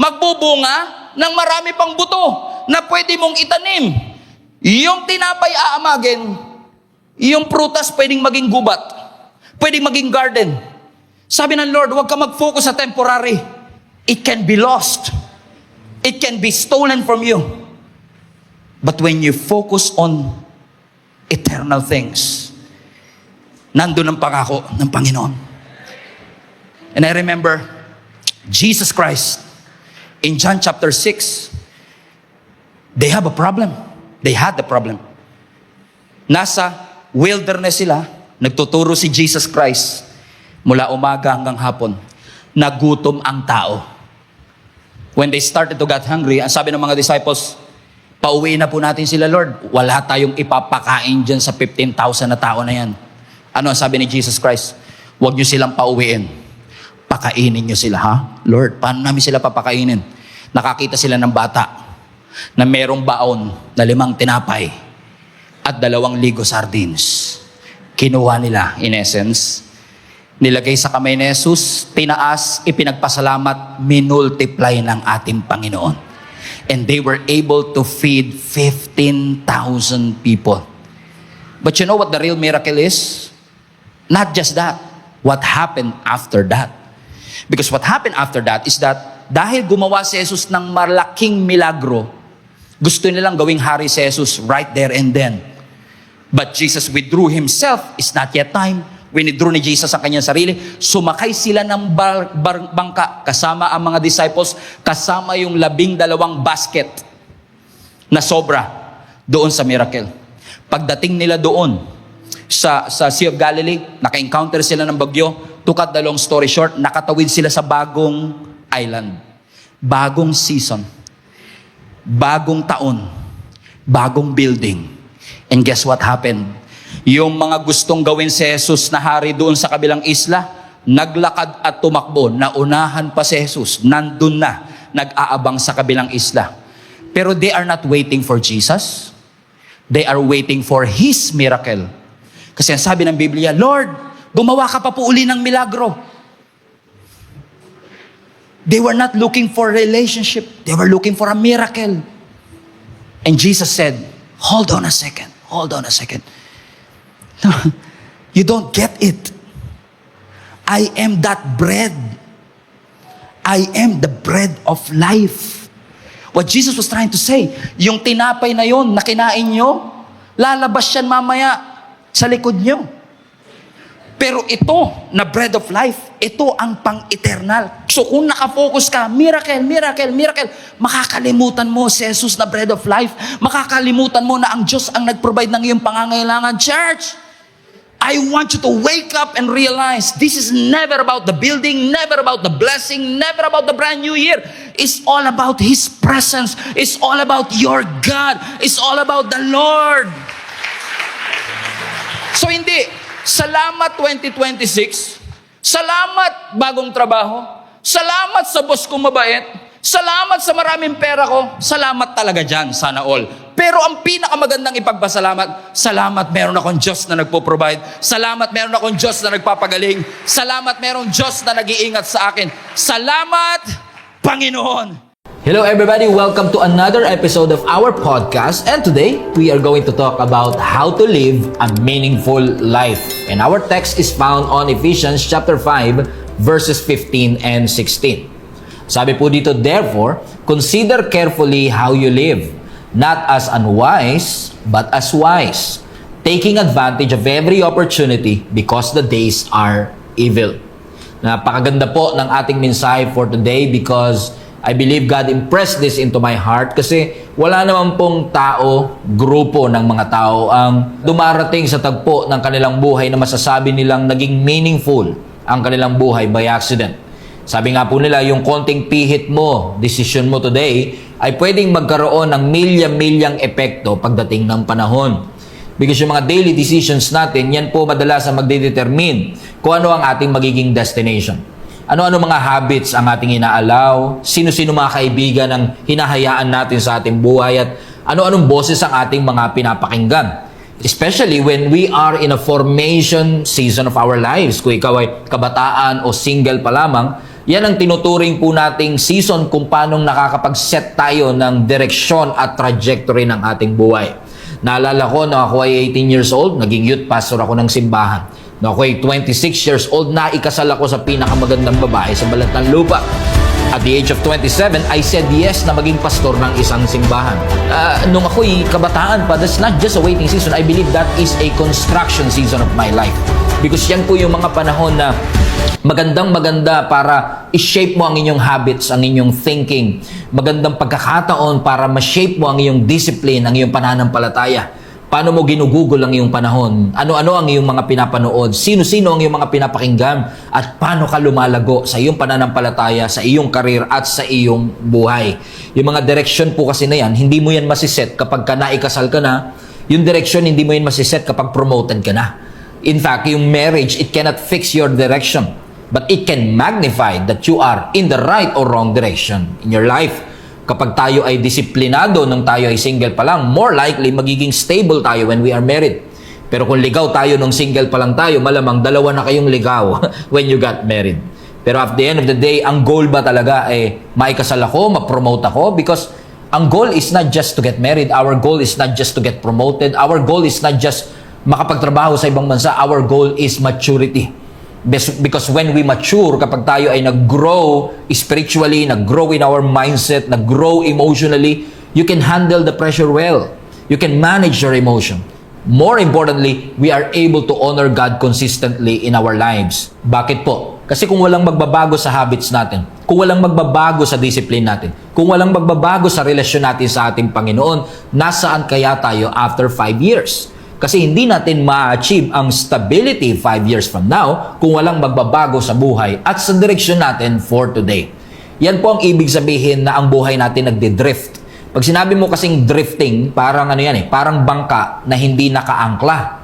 magbubunga ng marami pang buto. na pwede mong itanim. Yung tinapay aamagin, yung prutas pwedeng maging gubat, pwedeng maging garden. Sabi ng Lord, huwag ka mag-focus sa temporary. It can be lost. It can be stolen from you. But when you focus on eternal things, nandun ang pangako ng Panginoon. And I remember Jesus Christ in John chapter 6, they have a problem. They had the problem. Nasa wilderness sila, nagtuturo si Jesus Christ mula umaga hanggang hapon. Nagutom ang tao. When they started to get hungry, ang sabi ng mga disciples, pauwi na po natin sila, Lord. Wala tayong ipapakain dyan sa 15,000 na tao na yan. Ano ang sabi ni Jesus Christ? Huwag nyo silang pauwiin. Pakainin nyo sila, ha? Lord, paano namin sila papakainin? Nakakita sila ng bata na merong baon na 5 tinapay at 2 ligo sardines. Kinuha nila, in essence, nilagay sa kamay ni Jesus, tinaas, ipinagpasalamat, minultiply ng ating Panginoon. And they were able to feed 15,000 people. But you know what the real miracle is? Not just that. What happened after that? Because what happened after that is that dahil gumawa si Jesus ng malaking milagro, gusto nilang gawing hari si Jesus right there and then. But Jesus withdrew himself. It's not yet time. Winidrew ni Jesus ang kanyang sarili. Sumakay sila ng bangka kasama ang mga disciples, kasama yung 12 basket na sobra doon sa miracle. Pagdating nila doon sa Sea of Galilee, naka-encounter sila ng bagyo. To cut the long story short, nakatawid sila sa bagong island. Bagong season. Bagong taon. Bagong building. And guess what happened? Yung mga gustong gawin si Jesus na hari doon sa kabilang isla, naglakad at tumakbo. Naunahan pa si Jesus. Nandun na. Nag-aabang sa kabilang isla. Pero they are not waiting for Jesus. They are waiting for His miracle. Kasi ang sabi ng Biblia, Lord, gumawa ka pa po uli ng milagro. They were not looking for relationship. They were looking for a miracle. And Jesus said, hold on a second. Hold on a second. You don't get it. I am that bread. I am the bread of life. What Jesus was trying to say, yung tinapay na yon na kinain nyo, lalabas yan mamaya sa likod nyo. Pero ito, na bread of life, ito ang pang-eternal. So kung nakafocus ka, miracle, miracle, miracle, makakalimutan mo si Jesus na bread of life. Makakalimutan mo na ang Diyos ang nag-provide ng iyong pangangailangan. Church, I want you to wake up and realize this is never about the building, never about the blessing, never about the brand new year. It's all about His presence. It's all about your God. It's all about the Lord. So hindi, salamat 2026, salamat bagong trabaho, salamat sa boss kong mabait, salamat sa maraming pera ko, salamat talaga dyan, sana all. Pero ang pinakamagandang ipagpasalamat, salamat meron akong Diyos na nagpo-provide, salamat meron akong Diyos na nagpapagaling, salamat meron Diyos na nag-iingat sa akin, salamat Panginoon. Hello everybody, welcome to another episode of our podcast, and today we are going to talk about how to live a meaningful life. And our text is found on Ephesians chapter 5 verses 15 and 16. Sabi po dito, therefore, consider carefully how you live, not as unwise, but as wise, taking advantage of every opportunity because the days are evil. Napakaganda po ng ating mensahe for today because I believe God impressed this into my heart kasi wala naman pong tao, grupo ng mga tao ang dumarating sa tagpo ng kanilang buhay na masasabi nilang naging meaningful ang kanilang buhay by accident. Sabi nga po nila, yung konting pihit mo, decision mo today, ay pwedeng magkaroon ng milya-milyang epekto pagdating ng panahon. Because yung mga daily decisions natin, yan po madalas ang magdedetermine kung ano ang ating magiging destination. Ano-ano mga habits ang ating inaalaw, sino-sino mga kaibigan ang hinahayaan natin sa ating buhay, at ano-anong boses ang ating mga pinapakinggan. Especially when we are in a formation season of our lives. Kung ikaw ay kabataan o single pa lamang, Yan ang tinuturing po nating season kung paano nakakapag-set tayo ng direksyon at trajectory ng ating buhay. Naalala ko na ako ay 18 years old, naging youth pastor ako ng simbahan. Na ako ay 26 years old, naikasal ako sa pinakamagandang babae sa balat ng lupa. At the age of 27, I said yes na maging pastor ng isang simbahan. Nung ako'y kabataan pa, that's not just a waiting season. I believe that is a construction season of my life. Because yan po yung mga panahon na magandang-maganda para i-shape mo ang inyong habits, ang inyong thinking. Magandang pagkakataon para ma-shape mo ang iyong discipline, ang iyong pananampalataya. Paano mo ginugugol ang iyong panahon? Ano-ano ang iyong mga pinapanood? Sino-sino ang iyong mga pinapakinggan? At paano ka lumalago sa iyong pananampalataya, sa iyong karir at sa iyong buhay? Yung mga direction po kasi na yan, hindi mo yan masiset kapag ka naikasal ka na. Yung direction, hindi mo yan masiset kapag promoted ka na. In fact, yung marriage, it cannot fix your direction. But it can magnify that you are in the right or wrong direction in your life. Kapag tayo ay disiplinado nung tayo ay single pa lang, more likely magiging stable tayo when we are married. Pero kung ligaw tayo nung single pa lang tayo, malamang dalawa na kayong ligaw when you got married. Pero at the end of the day, ang goal ba talaga ay maikasal ako, ma-promote ako? Because ang goal is not just to get married. Our goal is not just to get promoted. Our goal is not just makapagtrabaho sa ibang bansa. Our goal is maturity. Because when we mature, kapag tayo ay nag-grow spiritually, nag-grow in our mindset, nag-grow emotionally, you can handle the pressure well. You can manage your emotion. More importantly, we are able to honor God consistently in our lives. Bakit po? Kasi kung walang magbabago sa habits natin, kung walang magbabago sa discipline natin, kung walang magbabago sa relasyon natin sa ating Panginoon, nasaan kaya tayo after 5 years? Kasi hindi natin ma-achieve ang stability 5 years from now kung walang magbabago sa buhay at sa direksyon natin for today. Yan po ang ibig sabihin na ang buhay natin nagde-drift. Pag sinabi mo kasing drifting, parang parang bangka na hindi nakaangkla.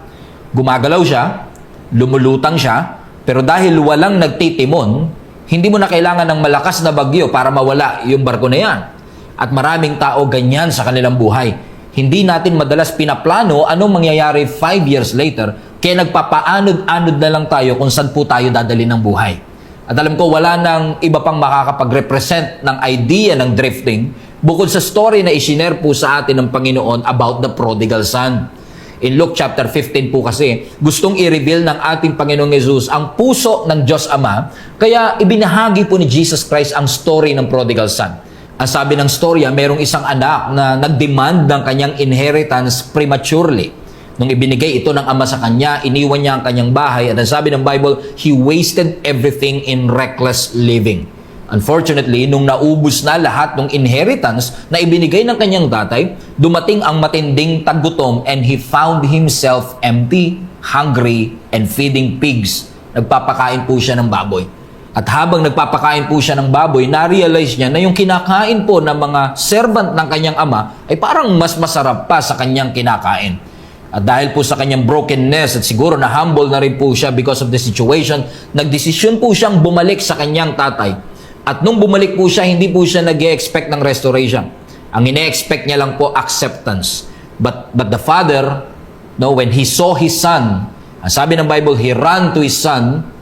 Gumagalaw siya, lumulutang siya, pero dahil walang nagtitimon, hindi mo na kailangan ng malakas na bagyo para mawala yung barko na yan. At maraming tao ganyan sa kanilang buhay. Hindi natin madalas pinaplano anong mangyayari 5 years later, kaya nagpapaanod-anod na lang tayo kung saan po tayo dadali ng buhay. At alam ko, wala nang iba pang makakapag-represent ng idea ng drifting bukod sa story na isinare po sa atin ng Panginoon about the prodigal son. In Luke chapter 15 po kasi, gustong i-reveal ng ating Panginoong Jesus ang puso ng Diyos Ama, kaya ibinahagi po ni Jesus Christ ang story ng prodigal son. Ang sabi ng storya, merong isang anak na nag-demand ng kanyang inheritance prematurely. Nung ibinigay ito ng ama sa kanya, iniwan niya ang kanyang bahay at ang sabi ng Bible, he wasted everything in reckless living. Unfortunately, nung naubos na lahat ng inheritance na ibinigay ng kanyang tatay, dumating ang matinding taggutom and he found himself empty, hungry, and feeding pigs. Nagpapakain po siya ng baboy. At habang nagpapakain po siya ng baboy, na-realize niya na yung kinakain po ng mga servant ng kanyang ama ay parang mas masarap pa sa kanyang kinakain. At dahil po sa kanyang brokenness at siguro na humble na rin po siya because of the situation, nagdesisyon po siyang bumalik sa kanyang tatay. At nung bumalik po siya, hindi po siya nag-e-expect ng restoration. Ang ine-expect niya lang po, acceptance. But the father, when he saw his son, ang sabi ng Bible, he ran to his son,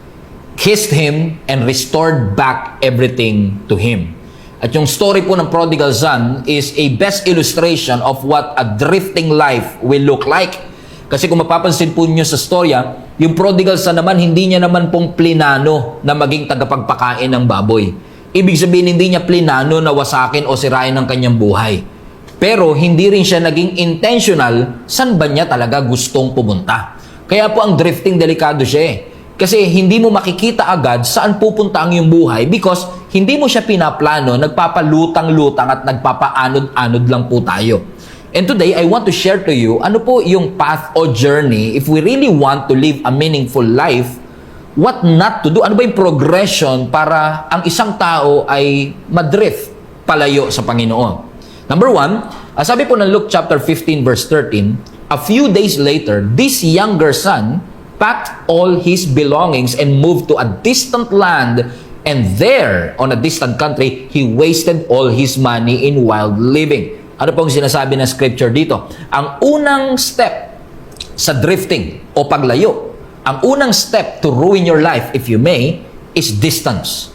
kissed him, and restored back everything to him. At yung story po ng prodigal son is a best illustration of what a drifting life will look like. Kasi kung mapapansin po niyo sa storya, yung prodigal son naman, hindi niya naman pong plinano na maging tagapagpakain ng baboy. Ibig sabihin, hindi niya plinano na wasakin o sirain ang kanyang buhay. Pero hindi rin siya naging intentional saan ba niya talaga gustong pumunta. Kaya po ang drifting delikado siya eh. Kasi hindi mo makikita agad saan pupunta ang iyong buhay because hindi mo siya pinaplano, nagpapalutang-lutang at nagpapaanod-anod lang po tayo. And today, I want to share to you ano po yung path o journey if we really want to live a meaningful life, what not to do, ano ba yung progression para ang isang tao ay madrift palayo sa Panginoon. Number 1, sabi po ng Luke chapter 15 verse 13, a few days later, this younger son packed all his belongings and moved to a distant land, and there, on a distant country, he wasted all his money in wild living. Ano pong sinasabi ng scripture dito? Ang unang step sa drifting o paglayo, ang unang step to ruin your life, if you may, is distance.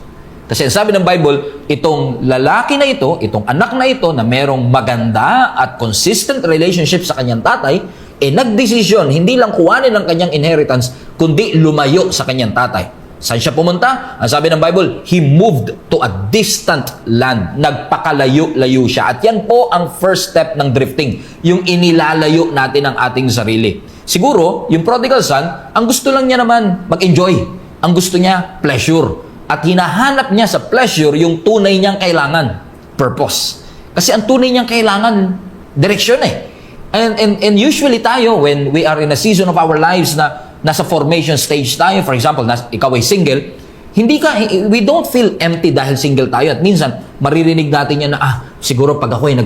Kasi sabi ng Bible, itong lalaki na ito, itong anak na ito na merong maganda at consistent relationship sa kanyang tatay, nagdesisyon, hindi lang kuhanin ang kanyang inheritance, kundi lumayo sa kanyang tatay. Saan siya pumunta? Ang sabi ng Bible, he moved to a distant land. Nagpakalayo-layo siya. At yan po ang first step ng drifting, yung inilalayo natin ang ating sarili. Siguro, yung prodigal son, ang gusto lang niya naman mag-enjoy. Ang gusto niya, pleasure. At hinahanap niya sa pleasure yung tunay niyang kailangan, purpose. Kasi ang tunay niyang kailangan, direksyon eh. And usually tayo, when we are in a season of our lives na nasa formation stage tayo, for example, ikaw ay single, we don't feel empty dahil single tayo. At minsan, maririnig natin yan na, siguro pag ako ay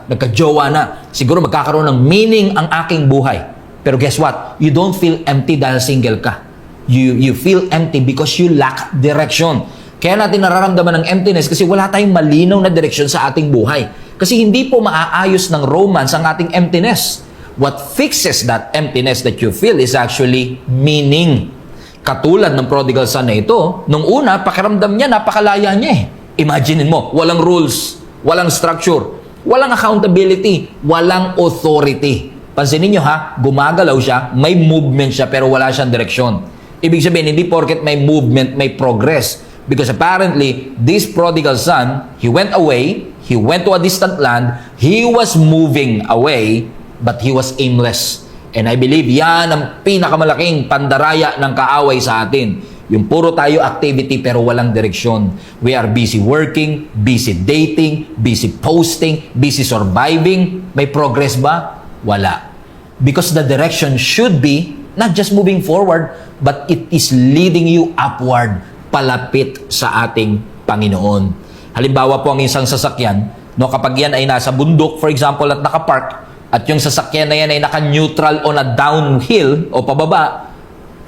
nagka-jowa na, siguro magkakaroon ng meaning ang aking buhay. Pero guess what? You don't feel empty dahil single ka. You feel empty because you lack direction. Kaya natin nararamdaman ng emptiness kasi wala tayong malinaw na direksyon sa ating buhay. Kasi hindi po maaayos ng romance ang ating emptiness. What fixes that emptiness that you feel is actually meaning. Katulad ng prodigal son na ito, nung una, pakiramdam niya, napakalaya niya eh. Imaginin mo, walang rules, walang structure, walang accountability, walang authority. Pansinin niyo ha, gumagalaw siya, may movement siya, pero wala siyang direksyon. Ibig sabihin, hindi porket may movement, may progress. Because apparently, this prodigal son, he went away, he went to a distant land, he was moving away, but he was aimless. And I believe yan ang pinakamalaking pandaraya ng kaaway sa atin. Yung puro tayo activity pero walang direksyon. We are busy working, busy dating, busy posting, busy surviving. May progress ba? Wala. Because the direction should be not just moving forward, but it is leading you upward, palapit sa ating Panginoon. Halimbawa po ang isang sasakyan, no, kapag yan ay nasa bundok, for example, at nakapark, at yung sasakyan na yan ay naka-neutral on a downhill o pababa,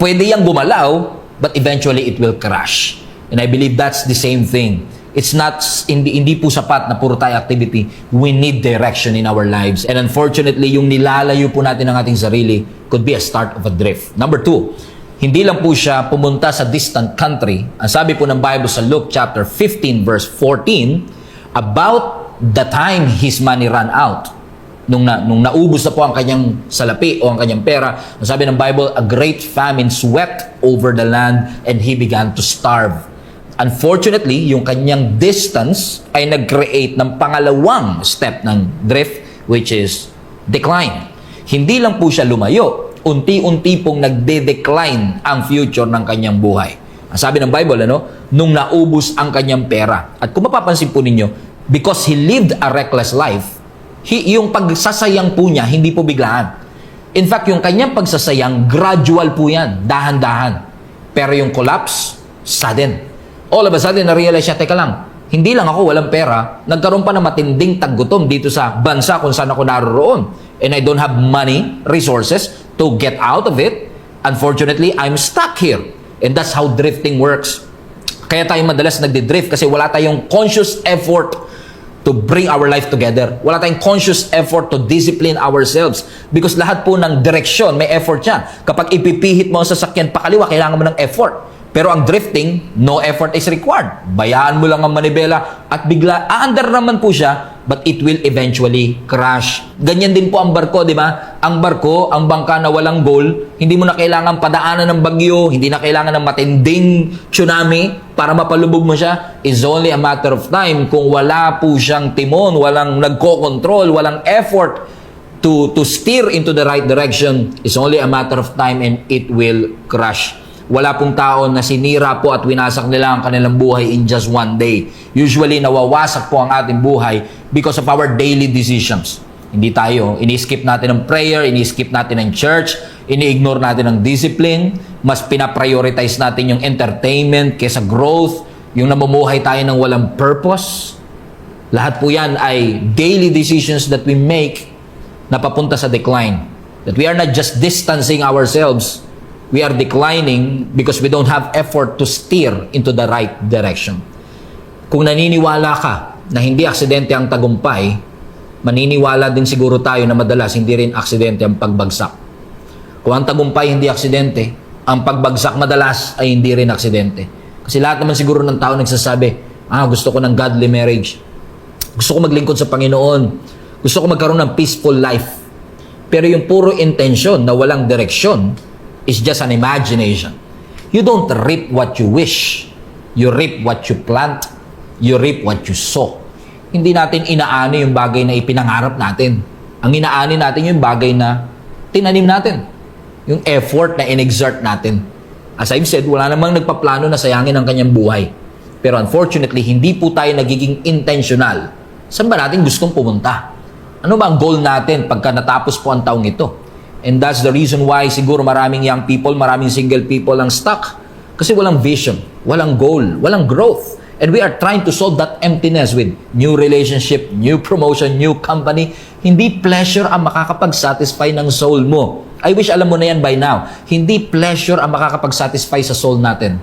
pwede yang gumalaw, but eventually it will crash. And I believe that's the same thing. It's not, hindi po sapat na puro tayo activity. We need direction in our lives. And unfortunately, yung nilalayo po natin ang ating sarili could be a start of a drift. Number 2, hindi lang po siya pumunta sa distant country. Ang sabi po ng Bible sa Luke chapter 15 verse 14, about the time his money ran out. Nung naubos na po ang kanyang salapi o ang kanyang pera, ang sabi ng Bible, a great famine swept over the land and he began to starve. Unfortunately, yung kanyang distance ay nag-create ng pangalawang step ng drift, which is decline. Hindi lang po siya lumayo, unti-unti pong nagde-decline ang future ng kanyang buhay. Ang sabi ng Bible, nung naubos ang kanyang pera. At kung mapapansin po ninyo, because he lived a reckless life, yung pagsasayang po niya, hindi po biglaan. In fact, yung kanyang pagsasayang, gradual po yan, dahan-dahan. Pero yung collapse, sudden. All of a sudden, na-realize siya, teka lang, hindi lang ako walang pera, nagkaroon pa ng matinding taggutom dito sa bansa kung saan ako naroon. And I don't have money, resources to get out of it. Unfortunately, I'm stuck here. And that's how drifting works. Kaya tayo madalas nagdi-drift kasi wala tayong conscious effort to bring our life together. Wala tayong conscious effort to discipline ourselves. Because lahat po ng direksyon, may effort yan. Kapag ipipihit mo ang sasakyan pakaliwa, kailangan mo ng effort. Pero ang drifting, no effort is required. Bayaan mo lang ang manibela at bigla, aandar naman po siya, but it will eventually crash. Ganyan din po ang barko, di ba? Ang barko, ang bangka na walang goal, hindi mo na kailangan padaanan ng bagyo, hindi na kailangan ng matinding tsunami para mapalubog mo siya. It's only a matter of time kung wala po siyang timon, walang nagko-control, walang effort to steer into the right direction. It's only a matter of time and it will crash. Wala pong tao na sinira po at winasak nila ang kanilang buhay in just one day. Usually, nawawasak po ang ating buhay because of our daily decisions. Hindi tayo, ini-skip natin ang prayer, ini-skip natin ang church, ini-ignore natin ang discipline, mas pinaprioritize natin yung entertainment kaysa growth, yung namumuhay tayo ng walang purpose. Lahat po yan ay daily decisions that we make na papunta sa decline. That we are not just distancing ourselves, we are declining because we don't have effort to steer into the right direction. Kung naniniwala ka na hindi aksidente ang tagumpay, maniniwala din siguro tayo na madalas hindi rin aksidente ang pagbagsak. Kung ang tagumpay hindi aksidente, ang pagbagsak madalas ay hindi rin aksidente. Kasi lahat naman siguro ng tao nagsasabi, gusto ko ng godly marriage. Gusto ko maglingkod sa Panginoon. Gusto ko magkaroon ng peaceful life. Pero yung puro intention na walang direksyon is just an imagination. You don't reap what you wish. You reap what you plant. You reap what you sow. Hindi natin inaani yung bagay na ipinangarap natin. Ang inaani natin yung bagay na tinanim natin. Yung effort na in-exert natin. As I've said, wala namang nagpaplano na sayangin ang kanyang buhay. Pero unfortunately, hindi po tayo nagiging intentional. Saan ba natin gustong pumunta? Ano ba ang goal natin pagka natapos po ang taong ito? And that's the reason why siguro maraming young people, maraming single people ang stuck. Kasi walang vision, walang goal, walang growth. And we are trying to solve that emptiness with new relationship, new promotion, new company. Hindi pleasure ang makakapag-satisfy ng soul mo. I wish alam mo na yan by now. Hindi pleasure ang makakapag-satisfy sa soul natin.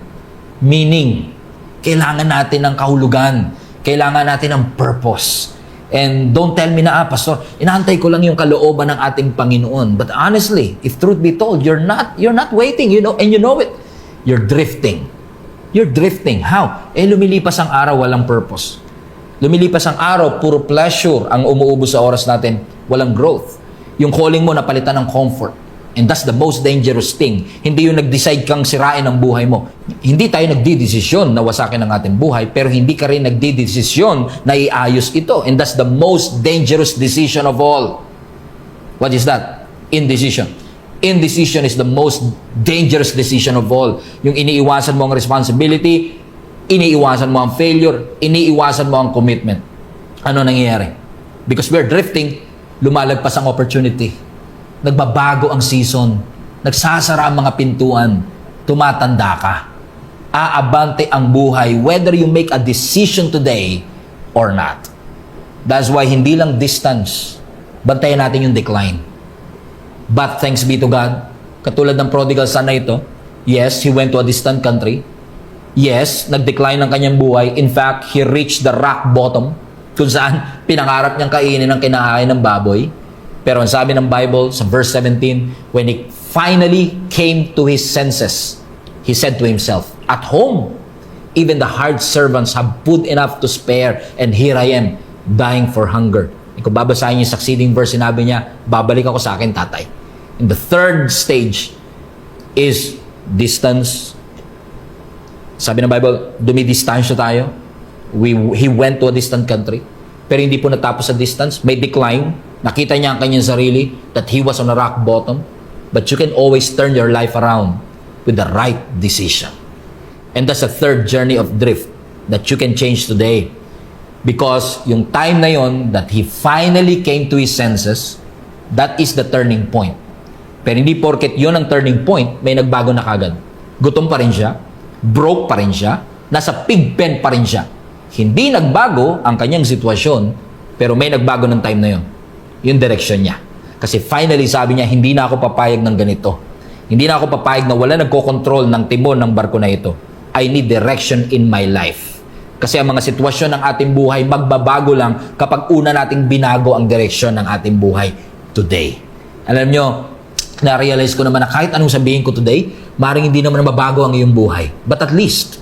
Meaning, kailangan natin ng kahulugan. Kailangan natin ng purpose. And don't tell me na, Pastor, inaantay ko lang yung kalooban ng ating Panginoon. But honestly, if truth be told, you're not waiting, and you know it. You're drifting. You're drifting. How? Lumilipas ang araw, walang purpose. Lumilipas ang araw, puro pleasure ang umuubos sa oras natin, walang growth. Yung calling mo napalitan ng comfort. And that's the most dangerous thing. Hindi yung nag-decide kang sirain ang buhay mo. Hindi tayo nagdidesisyon na wasakin ang ating buhay, pero hindi ka rin nagdidesisyon na iayos ito. And that's the most dangerous decision of all. What is that? Indecision. Indecision is the most dangerous decision of all. Yung iniiwasan mo ang responsibility, iniiwasan mo ang failure, iniiwasan mo ang commitment. Ano nangyayari? Because we're drifting, lumalagpas ang opportunity. Nagbabago ang season. Nagsasara ang mga pintuan. Tumatanda ka. Aabante ang buhay whether you make a decision today or not. That's why hindi lang distance. Bantayan natin yung decline. But thanks be to God, katulad ng prodigal son na ito, yes, he went to a distant country. Yes, nag-decline ang kanyang buhay. In fact, he reached the rock bottom kung saan pinangarap niyang kainin ang kinakain ng baboy. Pero ang sabi ng Bible sa verse 17, when he finally came to his senses, he said to himself, at home, even the hard servants have food enough to spare, and here I am, dying for hunger. Kung babasahin niyo yung succeeding verse, sinabi niya, babalik ako sa akin, tatay. And the third stage is distance. Sabi ng Bible, dumidistansya tayo. He went to a distant country. Pero hindi po natapos sa distance. May decline. Nakita niya ang kanyang sarili that he was on a rock bottom. But you can always turn your life around with the right decision. And that's the third journey of drift that you can change today. Because yung time na yon that he finally came to his senses, that is the turning point. Pero hindi porket yun ang turning point, may nagbago na kagad. Gutom pa rin siya, broke pa rin siya, nasa pig pen pa rin siya. Hindi nagbago ang kanyang sitwasyon, pero may nagbago ng time na yon. Yung direction niya. Kasi finally sabi niya, hindi na ako papayag ng ganito. Hindi na ako papayag na wala nagkokontrol ng timon ng barko na ito. I need direction in my life. Kasi ang mga sitwasyon ng ating buhay magbabago lang kapag una nating binago ang direksyon ng ating buhay today. Alam nyo, na-realize ko naman na kahit anong sabihin ko today, maaaring hindi naman mabago ang iyong buhay. But at least,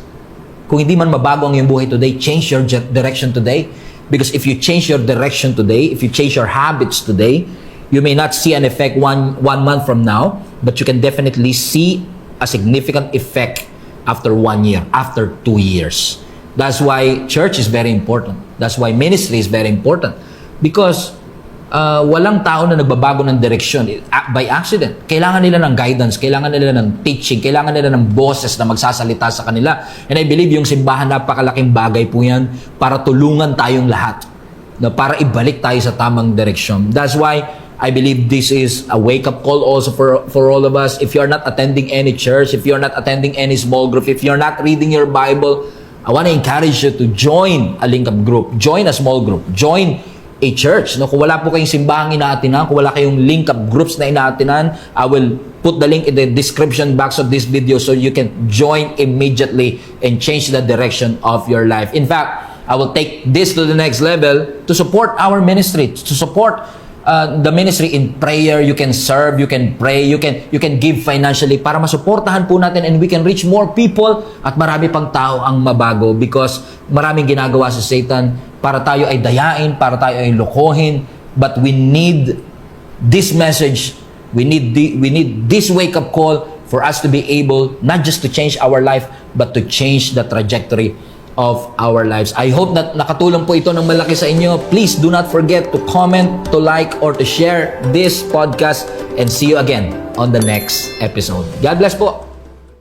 kung hindi man mabago ang iyong buhay today, change your direction today. Because if you change your direction today, if you change your habits today, you may not see an effect one month from now, but you can definitely see a significant effect after 1 year, after 2 years. That's why church is very important. That's why ministry is very important. Because walang tao na nagbabago ng direksyon by accident. Kailangan nila ng guidance, kailangan nila ng teaching, kailangan nila ng boses na magsasalita sa kanila. And I believe yung simbahan, napakalaking bagay po yan para tulungan tayong lahat, na para ibalik tayo sa tamang direksyon. That's why I believe this is a wake-up call also for all of us. If you're not attending any church, if you're not attending any small group, if you're not reading your Bible, I want to encourage you to join a link-up group, join a small group, join a church. No, kung wala po kayong simbahang inaatinan, kung wala kayong link-up groups na inaatinan, I will put the link in the description box of this video so you can join immediately and change the direction of your life. In fact, I will take this to the next level to support our ministry, to support the ministry in prayer. You can serve, you can pray, you can give financially para masuportahan po natin and we can reach more people at marami pang tao ang mabago because maraming ginagawa sa Satan para tayo ay dayain, para tayo ay lokohin. But we need this message. We need this wake-up call for us to be able not just to change our life but to change the trajectory of our lives. I hope that nakatulong po ito ng malaki sa inyo. Please do not forget to comment, to like, or to share this podcast and see you again on the next episode. God bless po!